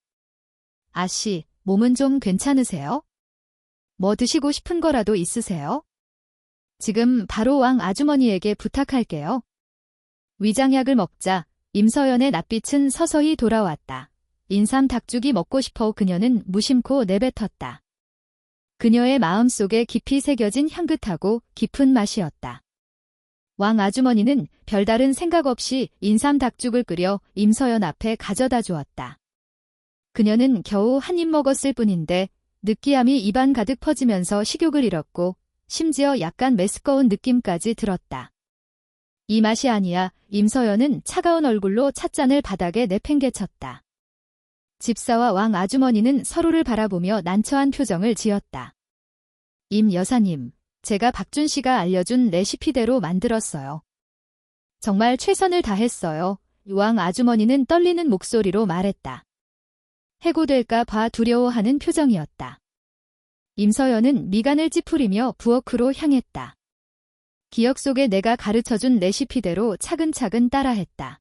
아씨, 몸은 좀 괜찮으세요? 뭐 드시고 싶은 거라도 있으세요? 지금 바로 왕 아주머니에게 부탁할게요. 위장약을 먹자 임서연의 낯빛은 서서히 돌아왔다. 인삼 닭죽이 먹고 싶어 그녀는 무심코 내뱉었다. 그녀의 마음속에 깊이 새겨진 향긋하고 깊은 맛이었다. 왕 아주머니는 별다른 생각 없이 인삼 닭죽을 끓여 임서연 앞에 가져다 주었다. 그녀는 겨우 한 입 먹었을 뿐인데 느끼함이 입안 가득 퍼지면서 식욕을 잃었고 심지어 약간 메스꺼운 느낌까지 들었다. 이 맛이 아니야. 임서연은 차가운 얼굴로 찻잔을 바닥에 내팽개쳤다. 집사와 왕 아주머니는 서로를 바라보며 난처한 표정을 지었다. 임 여사님, 제가 박준 씨가 알려준 레시피대로 만들었어요. 정말 최선을 다했어요. 왕 아주머니는 떨리는 목소리로 말했다. 해고될까 봐 두려워하는 표정이었다. 임서연은 미간을 찌푸리며 부엌으로 향했다. 기억 속에 내가 가르쳐준 레시피대로 차근차근 따라했다.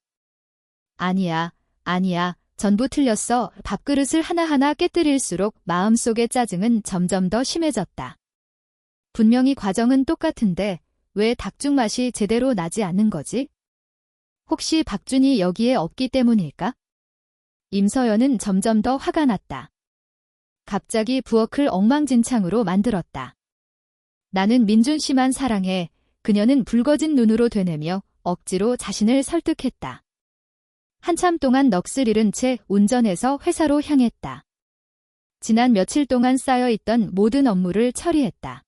아니야, 아니야. 전부 틀렸어. 밥그릇을 하나하나 깨뜨릴수록 마음속의 짜증은 점점 더 심해졌다. 분명히 과정은 똑같은데 왜 닭죽 맛이 제대로 나지 않는 거지? 혹시 박준이 여기에 없기 때문일까? 임서연은 점점 더 화가 났다. 갑자기 부엌을 엉망진창으로 만들었다. 나는 민준 씨만 사랑해. 그녀는 붉어진 눈으로 되뇌며 억지로 자신을 설득했다. 한참 동안 넋을 잃은 채 운전해서 회사로 향했다. 지난 며칠 동안 쌓여있던 모든 업무를 처리했다.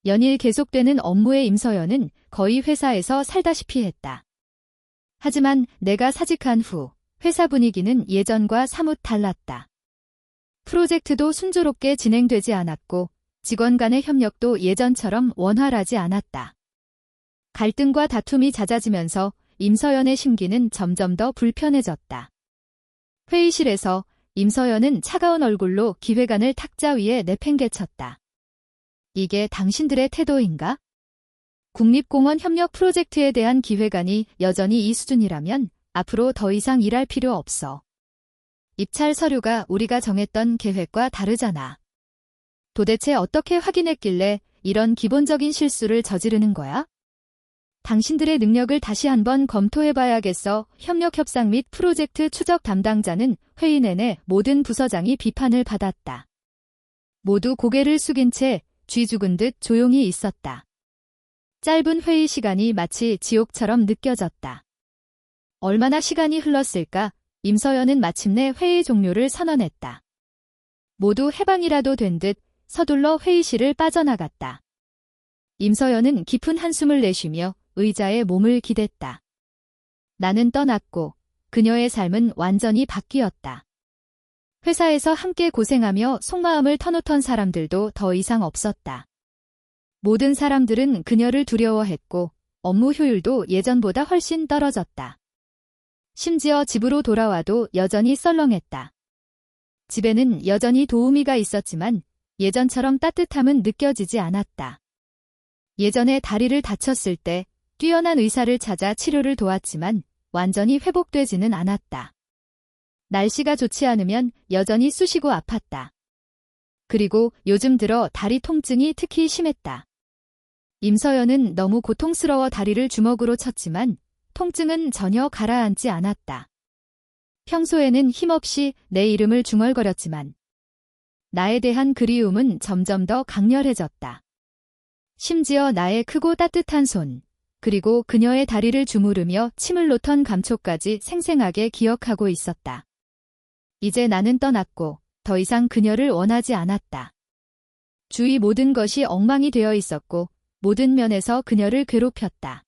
연일 계속되는 업무에 임서연은 거의 회사에서 살다시피 했다. 하지만 내가 사직한 후 회사 분위기는 예전과 사뭇 달랐다. 프로젝트도 순조롭게 진행되지 않았고 직원 간의 협력도 예전처럼 원활하지 않았다. 갈등과 다툼이 잦아지면서 임서연의 심기는 점점 더 불편해졌다. 회의실에서 임서연은 차가운 얼굴로 기획안을 탁자 위에 내팽개쳤다. 이게 당신들의 태도인가? 국립공원 협력 프로젝트에 대한 기획안이 여전히 이 수준이라면 앞으로 더 이상 일할 필요 없어. 입찰 서류가 우리가 정했던 계획과 다르잖아. 도대체 어떻게 확인했길래 이런 기본적인 실수를 저지르는 거야? 당신들의 능력을 다시 한번 검토해봐야겠어. 협력협상 및 프로젝트 추적 담당자는 회의 내내 모든 부서장이 비판을 받았다. 모두 고개를 숙인 채 쥐 죽은 듯 조용히 있었다. 짧은 회의 시간이 마치 지옥처럼 느껴졌다. 얼마나 시간이 흘렀을까? 임서연은 마침내 회의 종료를 선언했다. 모두 해방이라도 된 듯 서둘러 회의실을 빠져나갔다. 임서연은 깊은 한숨을 내쉬며 의자에 몸을 기댔다. 나는 떠났고 그녀의 삶은 완전히 바뀌었다. 회사에서 함께 고생하며 속마음을 터놓던 사람들도 더 이상 없었다. 모든 사람들은 그녀를 두려워했고 업무 효율도 예전보다 훨씬 떨어졌다. 심지어 집으로 돌아와도 여전히 썰렁했다. 집에는 여전히 도우미가 있었지만 예전처럼 따뜻함은 느껴지지 않았다. 예전에 다리를 다쳤을 때 뛰어난 의사를 찾아 치료를 도왔지만 완전히 회복되지는 않았다. 날씨가 좋지 않으면 여전히 쑤시고 아팠다. 그리고 요즘 들어 다리 통증이 특히 심했다. 임서연은 너무 고통스러워 다리를 주먹으로 쳤지만 통증은 전혀 가라앉지 않았다. 평소에는 힘없이 내 이름을 중얼거렸지만 나에 대한 그리움은 점점 더 강렬해졌다. 심지어 나의 크고 따뜻한 손, 그리고 그녀의 다리를 주무르며 침을 놓던 감촉까지 생생하게 기억하고 있었다. 이제 나는 떠났고 더 이상 그녀를 원하지 않았다. 주위 모든 것이 엉망이 되어 있었고 모든 면에서 그녀를 괴롭혔다.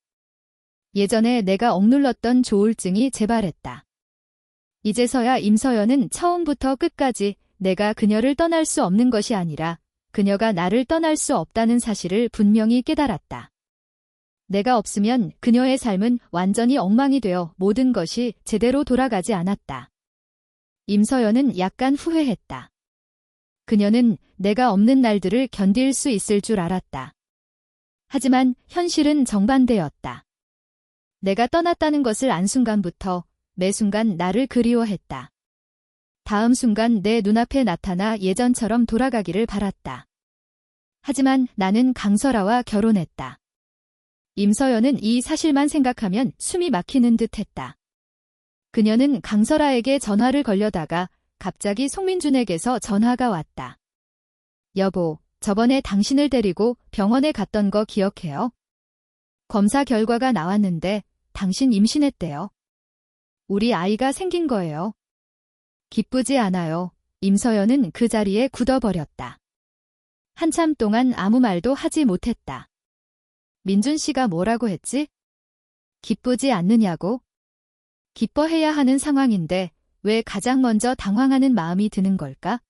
예전에 내가 억눌렀던 조울증이 재발했다. 이제서야 임서연은 처음부터 끝까지 내가 그녀를 떠날 수 없는 것이 아니라 그녀가 나를 떠날 수 없다는 사실을 분명히 깨달았다. 내가 없으면 그녀의 삶은 완전히 엉망이 되어 모든 것이 제대로 돌아가지 않았다. 임서연은 약간 후회했다. 그녀는 내가 없는 날들을 견딜 수 있을 줄 알았다. 하지만 현실은 정반대였다. 내가 떠났다는 것을 안 순간부터 매 순간 나를 그리워했다. 다음 순간 내 눈앞에 나타나 예전처럼 돌아가기를 바랐다. 하지만 나는 강설아와 결혼했다. 임서연은 이 사실만 생각하면 숨이 막히는 듯 했다. 그녀는 강설아에게 전화를 걸려다가 갑자기 송민준에게서 전화가 왔다. 여보, 저번에 당신을 데리고 병원에 갔던 거 기억해요? 검사 결과가 나왔는데 당신 임신했대요. 우리 아이가 생긴 거예요. 기쁘지 않아요. 임서연은 그 자리에 굳어버렸다. 한참 동안 아무 말도 하지 못했다. 민준 씨가 뭐라고 했지? 기쁘지 않느냐고? 기뻐해야 하는 상황인데 왜 가장 먼저 당황하는 마음이 드는 걸까?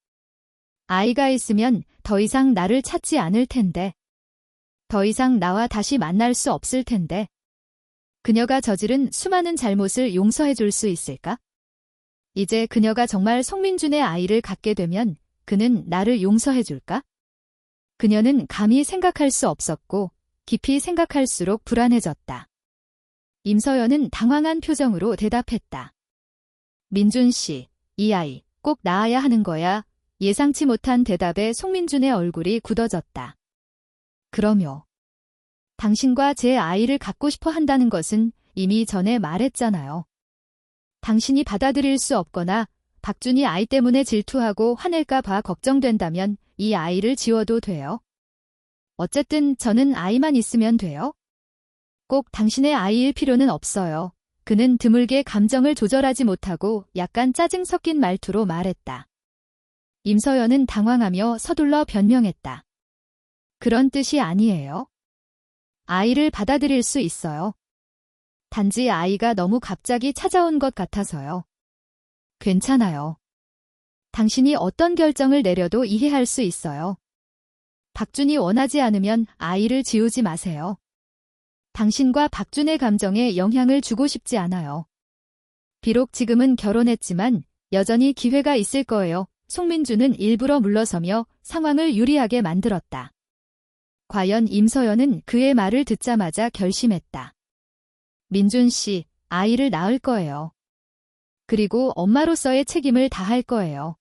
아이가 있으면 더 이상 나를 찾지 않을 텐데. 더 이상 나와 다시 만날 수 없을 텐데. 그녀가 저지른 수많은 잘못을 용서해 줄 수 있을까? 이제 그녀가 정말 송민준의 아이를 갖게 되면 그는 나를 용서해 줄까? 그녀는 감히 생각할 수 없었고 깊이 생각할수록 불안해졌다. 임서연은 당황한 표정으로 대답했다. 민준 씨, 이 아이 꼭 낳아야 하는 거야. 예상치 못한 대답에 송민준의 얼굴이 굳어졌다. 그럼요. 당신과 제 아이를 갖고 싶어 한다는 것은 이미 전에 말했잖아요. 당신이 받아들일 수 없거나 박준이 아이 때문에 질투하고 화낼까 봐 걱정된다면 이 아이를 지워도 돼요. 어쨌든 저는 아이만 있으면 돼요. 꼭 당신의 아이일 필요는 없어요. 그는 드물게 감정을 조절하지 못하고 약간 짜증 섞인 말투로 말했다. 임서연은 당황하며 서둘러 변명했다. 그런 뜻이 아니에요. 아이를 받아들일 수 있어요. 단지 아이가 너무 갑자기 찾아온 것 같아서요. 괜찮아요. 당신이 어떤 결정을 내려도 이해할 수 있어요. 박준이 원하지 않으면 아이를 지우지 마세요. 당신과 박준의 감정에 영향을 주고 싶지 않아요. 비록 지금은 결혼했지만 여전히 기회가 있을 거예요. 송민준은 일부러 물러서며 상황을 유리하게 만들었다. 과연 임서연은 그의 말을 듣자마자 결심했다. 민준 씨, 아이를 낳을 거예요. 그리고 엄마로서의 책임을 다할 거예요.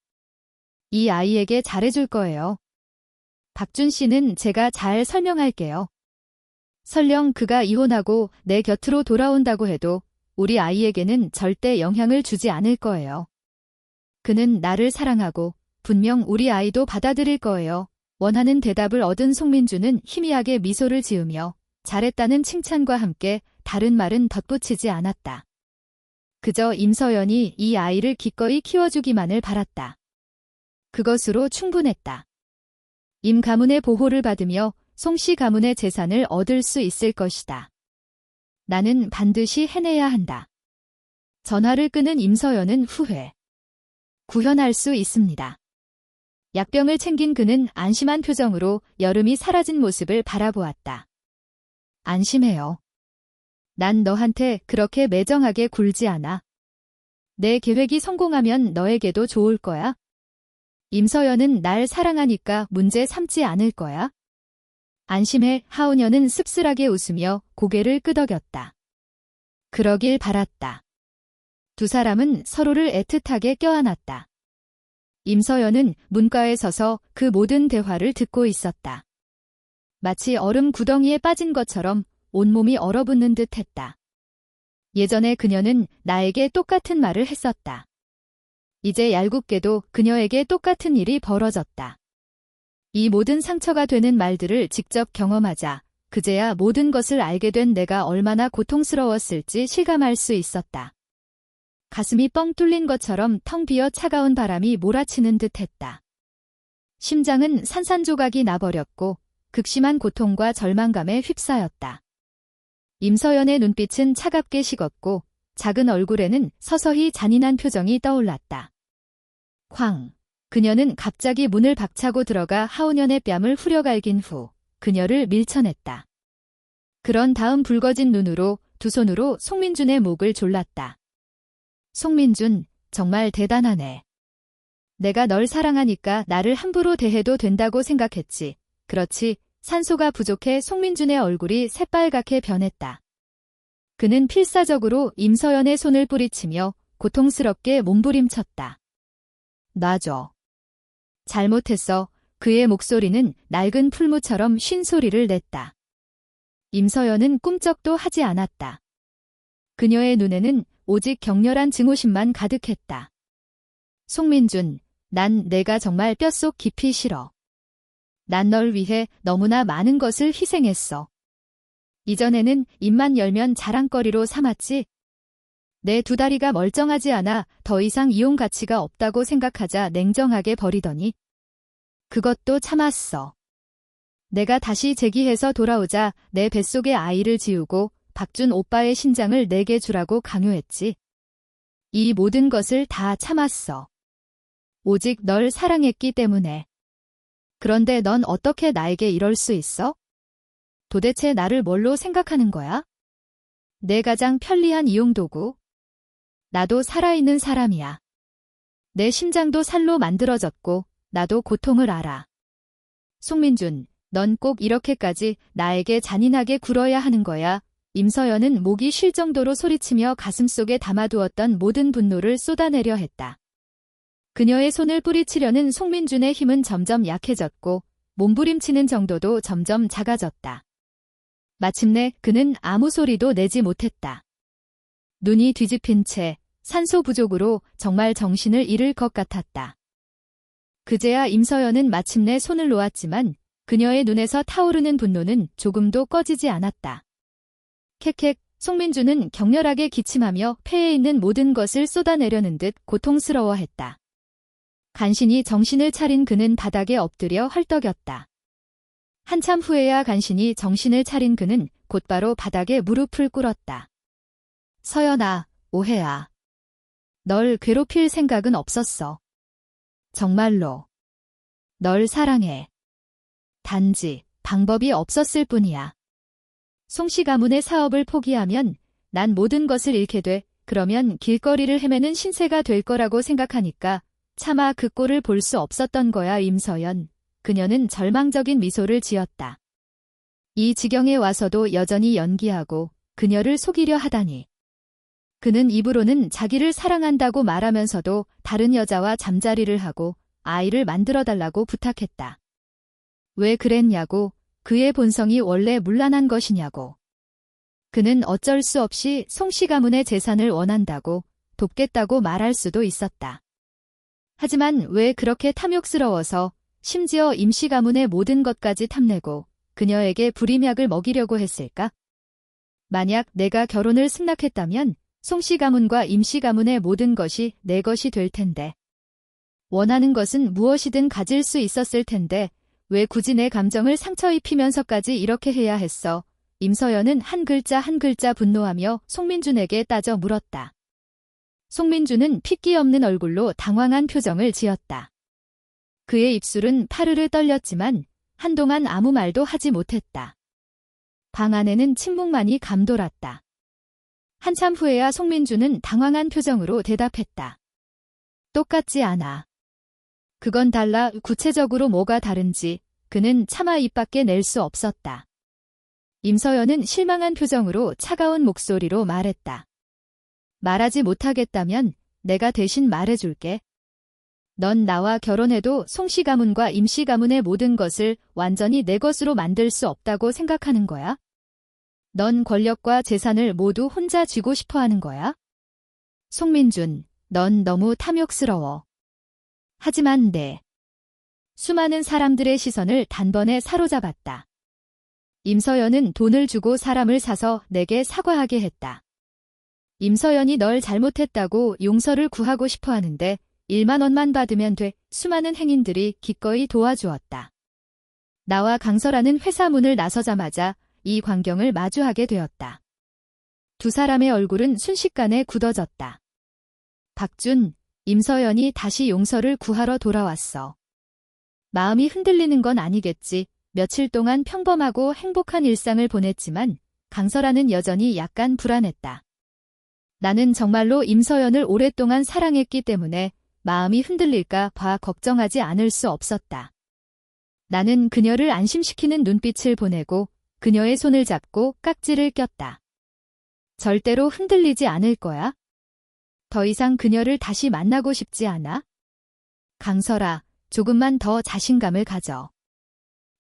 이 아이에게 잘해줄 거예요. 박준 씨는 제가 잘 설명할게요. 설령 그가 이혼하고 내 곁으로 돌아온다고 해도 우리 아이에게는 절대 영향을 주지 않을 거예요. 그는 나를 사랑하고 분명 우리 아이도 받아들일 거예요. 원하는 대답을 얻은 송민주는 희미하게 미소를 지으며 잘했다는 칭찬과 함께 다른 말은 덧붙이지 않았다. 그저 임서연이 이 아이를 기꺼이 키워주기만을 바랐다. 그것으로 충분했다. 임 가문의 보호를 받으며 송씨 가문의 재산을 얻을 수 있을 것이다. 나는 반드시 해내야 한다. 전화를 끄는 임서연은 후회. 구현할 수 있습니다. 약병을 챙긴 그는 안심한 표정으로 여름이 사라진 모습을 바라보았다. 안심해요. 난 너한테 그렇게 매정하게 굴지 않아. 내 계획이 성공하면 너에게도 좋을 거야. 임서연은 날 사랑하니까 문제 삼지 않을 거야. 안심해. 하은여는 씁쓸하게 웃으며 고개를 끄덕였다. 그러길 바랐다. 두 사람은 서로를 애틋하게 껴안았다. 임서연은 문가에 서서 그 모든 대화를 듣고 있었다. 마치 얼음 구덩이에 빠진 것처럼 온몸이 얼어붙는 듯 했다. 예전에 그녀는 나에게 똑같은 말을 했었다. 이제 얄궂게도 그녀에게 똑같은 일이 벌어졌다. 이 모든 상처가 되는 말들을 직접 경험하자 그제야 모든 것을 알게 된 내가 얼마나 고통스러웠을지 실감할 수 있었다. 가슴이 뻥 뚫린 것처럼 텅 비어 차가운 바람이 몰아치는 듯했다. 심장은 산산조각이 나버렸고 극심한 고통과 절망감에 휩싸였다. 임서연의 눈빛은 차갑게 식었고 작은 얼굴에는 서서히 잔인한 표정이 떠올랐다. 쾅! 그녀는 갑자기 문을 박차고 들어가 하은연의 뺨을 후려갈긴 후 그녀를 밀쳐냈다. 그런 다음 붉어진 눈으로 두 손으로 송민준의 목을 졸랐다. 송민준, 정말 대단하네. 내가 널 사랑하니까 나를 함부로 대해도 된다고 생각했지. 그렇지. 산소가 부족해 송민준의 얼굴이 새빨갛게 변했다. 그는 필사적으로 임서연의 손을 뿌리치며 고통스럽게 몸부림쳤다. 놔줘. 잘못했어. 그의 목소리는 낡은 풀무처럼 쉰 소리를 냈다. 임서연은 꿈쩍도 하지 않았다. 그녀의 눈에는 오직 격렬한 증오심만 가득했다. 송민준, 난 내가 정말 뼛속 깊이 싫어. 난 널 위해 너무나 많은 것을 희생했어. 이전에는 입만 열면 자랑거리로 삼았지. 내 두 다리가 멀쩡하지 않아 더 이상 이용 가치가 없다고 생각하자 냉정하게 버리더니 그것도 참았어. 내가 다시 재기해서 돌아오자 내 뱃속의 아이를 지우고 박준 오빠의 신장을 내게 주라고 강요했지. 이 모든 것을 다 참았어. 오직 널 사랑했기 때문에. 그런데 넌 어떻게 나에게 이럴 수 있어? 도대체 나를 뭘로 생각하는 거야? 내 가장 편리한 이용도구. 나도 살아있는 사람이야. 내 심장도 살로 만들어졌고 나도 고통을 알아. 송민준, 넌 꼭 이렇게까지 나에게 잔인하게 굴어야 하는 거야. 임서연은 목이 쉴 정도로 소리치며 가슴속에 담아두었던 모든 분노를 쏟아내려 했다. 그녀의 손을 뿌리치려는 송민준의 힘은 점점 약해졌고 몸부림치는 정도도 점점 작아졌다. 마침내 그는 아무 소리도 내지 못했다. 눈이 뒤집힌 채 산소 부족으로 정말 정신을 잃을 것 같았다. 그제야 임서연은 마침내 손을 놓았지만 그녀의 눈에서 타오르는 분노는 조금도 꺼지지 않았다. 캑캑, 송민준은 격렬하게 기침하며 폐에 있는 모든 것을 쏟아내려는 듯 고통스러워했다. 간신히 정신을 차린 그는 바닥에 엎드려 헐떡였다. 한참 후에야 간신히 정신을 차린 그는 곧바로 바닥에 무릎을 꿇었다. 서연아, 오해야. 널 괴롭힐 생각은 없었어. 정말로. 널 사랑해. 단지 방법이 없었을 뿐이야. 송씨 가문의 사업을 포기하면 난 모든 것을 잃게 돼. 그러면 길거리를 헤매는 신세가 될 거라고 생각하니까 차마 그 꼴을 볼 수 없었던 거야. 임서연. 그녀는 절망적인 미소를 지었다. 이 지경에 와서도 여전히 연기하고 그녀를 속이려 하다니. 그는 입으로는 자기를 사랑한다고 말하면서도 다른 여자와 잠자리를 하고 아이를 만들어달라고 부탁했다. 왜 그랬냐고, 그의 본성이 원래 문란한 것이냐고. 그는 어쩔 수 없이 송씨 가문의 재산을 원한다고, 돕겠다고 말할 수도 있었다. 하지만 왜 그렇게 탐욕스러워서 심지어 임씨 가문의 모든 것까지 탐내고 그녀에게 불임약을 먹이려고 했을까? 만약 내가 결혼을 승낙했다면 송씨 가문과 임씨 가문의 모든 것이 내 것이 될 텐데. 원하는 것은 무엇이든 가질 수 있었을 텐데 왜 굳이 내 감정을 상처 입히면서까지 이렇게 해야 했어? 임서연은 한 글자 한 글자 분노하며 송민준에게 따져 물었다. 송민준은 핏기 없는 얼굴로 당황한 표정을 지었다. 그의 입술은 파르르 떨렸지만 한동안 아무 말도 하지 못했다. 방 안에는 침묵만이 감돌았다. 한참 후에야 송민준은 당황한 표정으로 대답했다. 똑같지 않아. 그건 달라. 구체적으로 뭐가 다른지 그는 차마 입 밖에 낼 수 없었다. 임서연은 실망한 표정으로 차가운 목소리로 말했다. 말하지 못하겠다면 내가 대신 말해줄게. 넌 나와 결혼해도 송씨 가문과 임씨 가문의 모든 것을 완전히 내 것으로 만들 수 없다고 생각하는 거야? 넌 권력과 재산을 모두 혼자 쥐고 싶어 하는 거야? 송민준, 넌 너무 탐욕스러워. 하지만 수많은 사람들의 시선을 단번에 사로잡았다. 임서연은 돈을 주고 사람을 사서 내게 사과하게 했다. 임서연이 널 잘못했다고 용서를 구하고 싶어 하는데 1만 원만 받으면 돼. 수많은 행인들이 기꺼이 도와주었다. 나와 강설아는 회사 문을 나서자마자 이 광경을 마주하게 되었다. 두 사람의 얼굴은 순식간에 굳어졌다. 박준, 임서연이 다시 용서를 구하러 돌아왔어. 마음이 흔들리는 건 아니겠지. 며칠 동안 평범하고 행복한 일상을 보냈지만 강설아는 여전히 약간 불안했다. 나는 정말로 임서연을 오랫동안 사랑했기 때문에 마음이 흔들릴까 봐 걱정하지 않을 수 없었다. 나는 그녀를 안심시키는 눈빛을 보내고 그녀의 손을 잡고 깍지를 꼈다. 절대로 흔들리지 않을 거야? 더 이상 그녀를 다시 만나고 싶지 않아? 강설아, 조금만 더 자신감을 가져.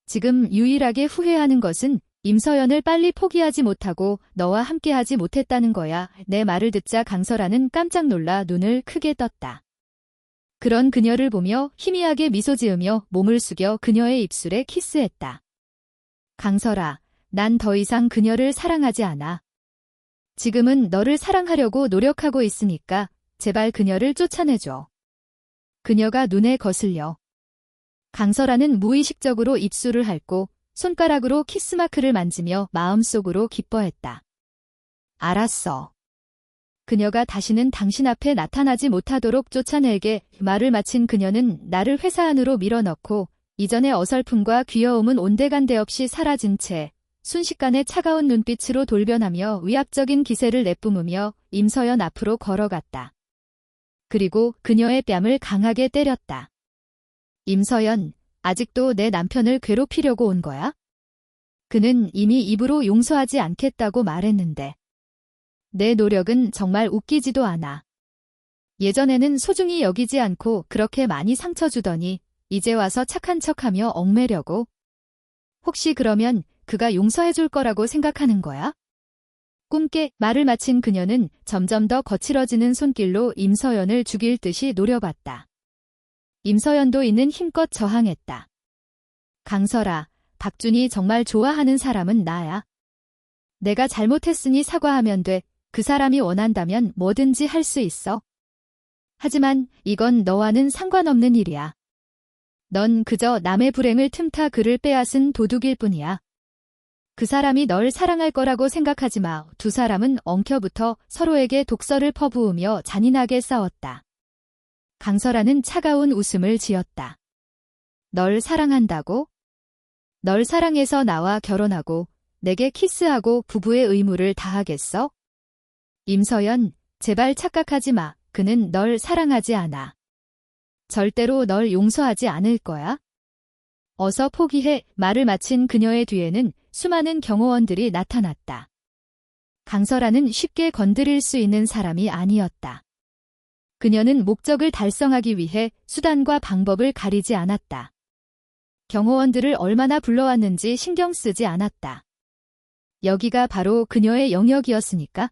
지금 유일하게 후회하는 것은 임서연을 빨리 포기하지 못하고 너와 함께하지 못했다는 거야. 내 말을 듣자 강설아는 깜짝 놀라 눈을 크게 떴다. 그런 그녀를 보며 희미하게 미소 지으며 몸을 숙여 그녀의 입술에 키스했다. 강설아, 난 더 이상 그녀를 사랑하지 않아. 지금은 너를 사랑하려고 노력하고 있으니까 제발 그녀를 쫓아내줘. 그녀가 눈에 거슬려. 강설아는 무의식적으로 입술을 핥고 손가락으로 키스마크를 만지며 마음속으로 기뻐했다. 알았어. 그녀가 다시는 당신 앞에 나타나지 못하도록 쫓아내게. 말을 마친 그녀는 나를 회사 안으로 밀어넣고 이전의 어설픔과 귀여움은 온데간데 없이 사라진 채 순식간에 차가운 눈빛으로 돌변하며 위압적인 기세를 내뿜으며 임서연 앞으로 걸어갔다. 그리고 그녀의 뺨을 강하게 때렸다. 임서연, 아직도 내 남편을 괴롭히려고 온 거야? 그는 이미 입으로 용서하지 않겠다고 말했는데. 내 노력은 정말 웃기지도 않아. 예전에는 소중히 여기지 않고 그렇게 많이 상처 주더니 이제 와서 착한 척하며 얽매려고? 혹시 그러면 그가 용서해줄 거라고 생각하는 거야? 꿈깨. 말을 마친 그녀는 점점 더 거칠어지는 손길로 임서연을 죽일 듯이 노려봤다. 임서연도 이는 힘껏 저항했다. 강설아, 박준이 정말 좋아하는 사람은 나야. 내가 잘못했으니 사과하면 돼. 그 사람이 원한다면 뭐든지 할 수 있어. 하지만 이건 너와는 상관없는 일이야. 넌 그저 남의 불행을 틈타 그를 빼앗은 도둑일 뿐이야. 그 사람이 널 사랑할 거라고 생각하지 마. 두 사람은 엉켜붙어 서로에게 독서를 퍼부으며 잔인하게 싸웠다. 강설아는 차가운 웃음을 지었다. 널 사랑한다고? 널 사랑해서 나와 결혼하고 내게 키스하고 부부의 의무를 다하겠어? 임서연, 제발 착각하지 마. 그는 널 사랑하지 않아. 절대로 널 용서하지 않을 거야. 어서 포기해. 말을 마친 그녀의 뒤에는 수많은 경호원들이 나타났다. 강설아는 쉽게 건드릴 수 있는 사람이 아니었다. 그녀는 목적을 달성하기 위해 수단과 방법을 가리지 않았다. 경호원들을 얼마나 불러왔는지 신경 쓰지 않았다. 여기가 바로 그녀의 영역이었으니까.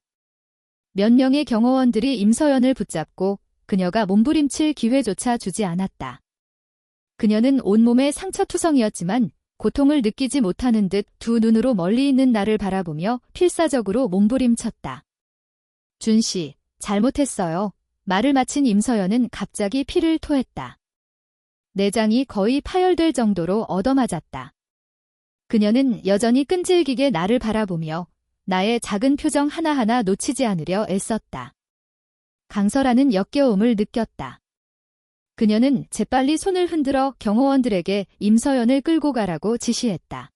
몇 명의 경호원들이 임서연을 붙잡고 그녀가 몸부림칠 기회조차 주지 않았다. 그녀는 온몸에 상처투성이었지만 고통을 느끼지 못하는 듯 두 눈으로 멀리 있는 나를 바라보며 필사적으로 몸부림쳤다. 준 씨, 잘못했어요. 말을 마친 임서연은 갑자기 피를 토했다. 내장이 거의 파열될 정도로 얻어맞았다. 그녀는 여전히 끈질기게 나를 바라보며 나의 작은 표정 하나하나 놓치지 않으려 애썼다. 강설아는 역겨움을 느꼈다. 그녀는 재빨리 손을 흔들어 경호원들에게 임서연을 끌고 가라고 지시했다.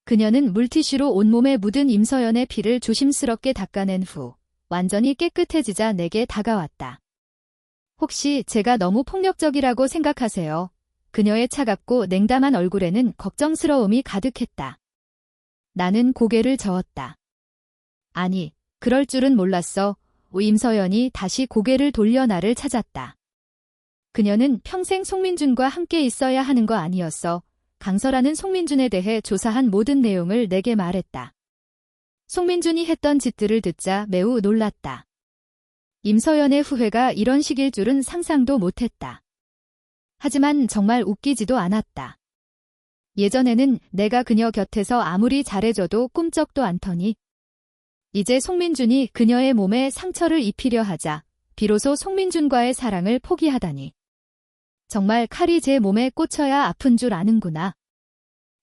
그녀는 물티슈로 온몸에 묻은 임서연의 피를 조심스럽게 닦아낸 후 완전히 깨끗해지자 내게 다가왔다. 혹시 제가 너무 폭력적이라고 생각하세요? 그녀의 차갑고 냉담한 얼굴에는 걱정스러움이 가득했다. 나는 고개를 저었다. 아니, 그럴 줄은 몰랐어. 임서연이 다시 고개를 돌려 나를 찾았다. 그녀는 평생 송민준과 함께 있어야 하는 거 아니었어. 강설아는 송민준에 대해 조사한 모든 내용을 내게 말했다. 송민준이 했던 짓들을 듣자 매우 놀랐다. 임서연의 후회가 이런 식일 줄은 상상도 못했다. 하지만 정말 웃기지도 않았다. 예전에는 내가 그녀 곁에서 아무리 잘해줘도 꿈쩍도 않더니 이제 송민준이 그녀의 몸에 상처를 입히려 하자 비로소 송민준과의 사랑을 포기하다니. 정말 칼이 제 몸에 꽂혀야 아픈 줄 아는구나.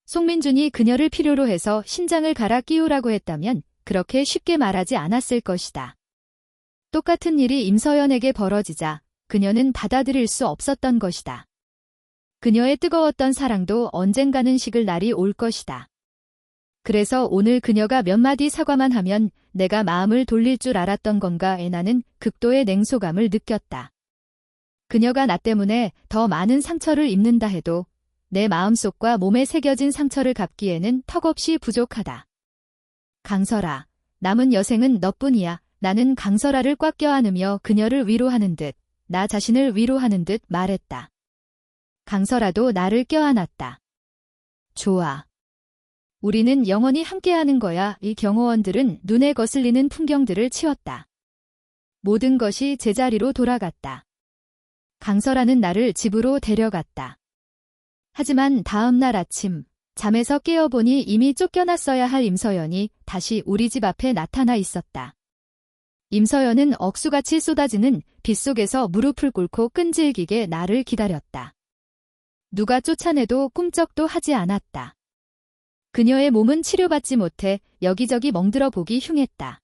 송민준이 그녀를 필요로 해서 신장을 갈아 끼우라고 했다면 그렇게 쉽게 말하지 않았을 것이다. 똑같은 일이 임서연에게 벌어지자 그녀는 받아들일 수 없었던 것이다. 그녀의 뜨거웠던 사랑도 언젠가는 식을 날이 올 것이다. 그래서 오늘 그녀가 몇 마디 사과만 하면 내가 마음을 돌릴 줄 알았던 건가에 나는 극도의 냉소감을 느꼈다. 그녀가 나 때문에 더 많은 상처를 입는다 해도 내 마음속과 몸에 새겨진 상처를 갚기에는 턱없이 부족하다. 강설아, 남은 여생은 너뿐이야. 나는 강설아를 꽉 껴안으며 그녀를 위로하는 듯, 나 자신을 위로하는 듯 말했다. 강설아도 나를 껴안았다. 좋아. 우리는 영원히 함께하는 거야. 이 경호원들은 눈에 거슬리는 풍경들을 치웠다. 모든 것이 제자리로 돌아갔다. 강설아는 나를 집으로 데려갔다. 하지만 다음 날 아침, 잠에서 깨어보니 이미 쫓겨났어야 할 임서연이 다시 우리 집 앞에 나타나 있었다. 임서연은 억수같이 쏟아지는 빗속에서 무릎을 꿇고 끈질기게 나를 기다렸다. 누가 쫓아내도 꿈쩍도 하지 않았다. 그녀의 몸은 치료받지 못해 여기저기 멍들어 보기 흉했다.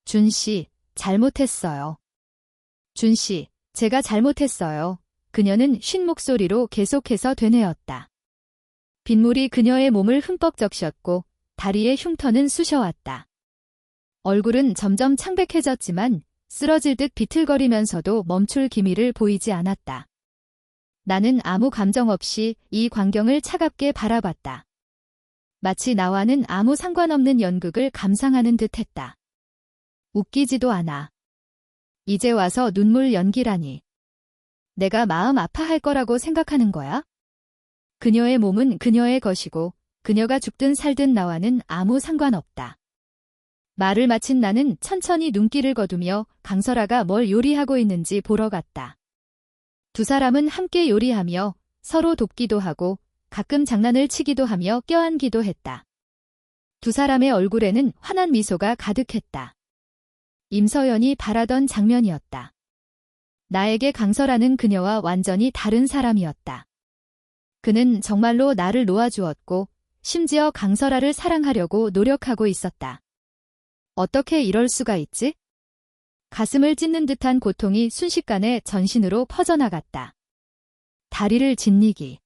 준씨, 잘못했어요. 준씨, 제가 잘못했어요. 그녀는 쉰 목소리로 계속해서 되뇌었다. 빗물이 그녀의 몸을 흠뻑 적셨고 다리의 흉터는 쑤셔왔다. 얼굴은 점점 창백해졌지만 쓰러질 듯 비틀거리면서도 멈출 기미를 보이지 않았다. 나는 아무 감정 없이 이 광경을 차갑게 바라봤다. 마치 나와는 아무 상관없는 연극을 감상하는 듯했다. 웃기지도 않아. 이제 와서 눈물 연기라니. 내가 마음 아파할 거라고 생각하는 거야? 그녀의 몸은 그녀의 것이고 그녀가 죽든 살든 나와는 아무 상관없다. 말을 마친 나는 천천히 눈길을 거두며 강설아가 뭘 요리하고 있는지 보러 갔다. 두 사람은 함께 요리하며 서로 돕기도 하고 가끔 장난을 치기도 하며 껴안기도 했다. 두 사람의 얼굴에는 환한 미소가 가득했다. 임서연이 바라던 장면이었다. 나에게 강설아는 그녀와 완전히 다른 사람이었다. 그는 정말로 나를 놓아주었고 심지어 강설아를 사랑하려고 노력하고 있었다. 어떻게 이럴 수가 있지? 가슴을 찢는 듯한 고통이 순식간에 전신으로 퍼져나갔다. 다리를 짓이기.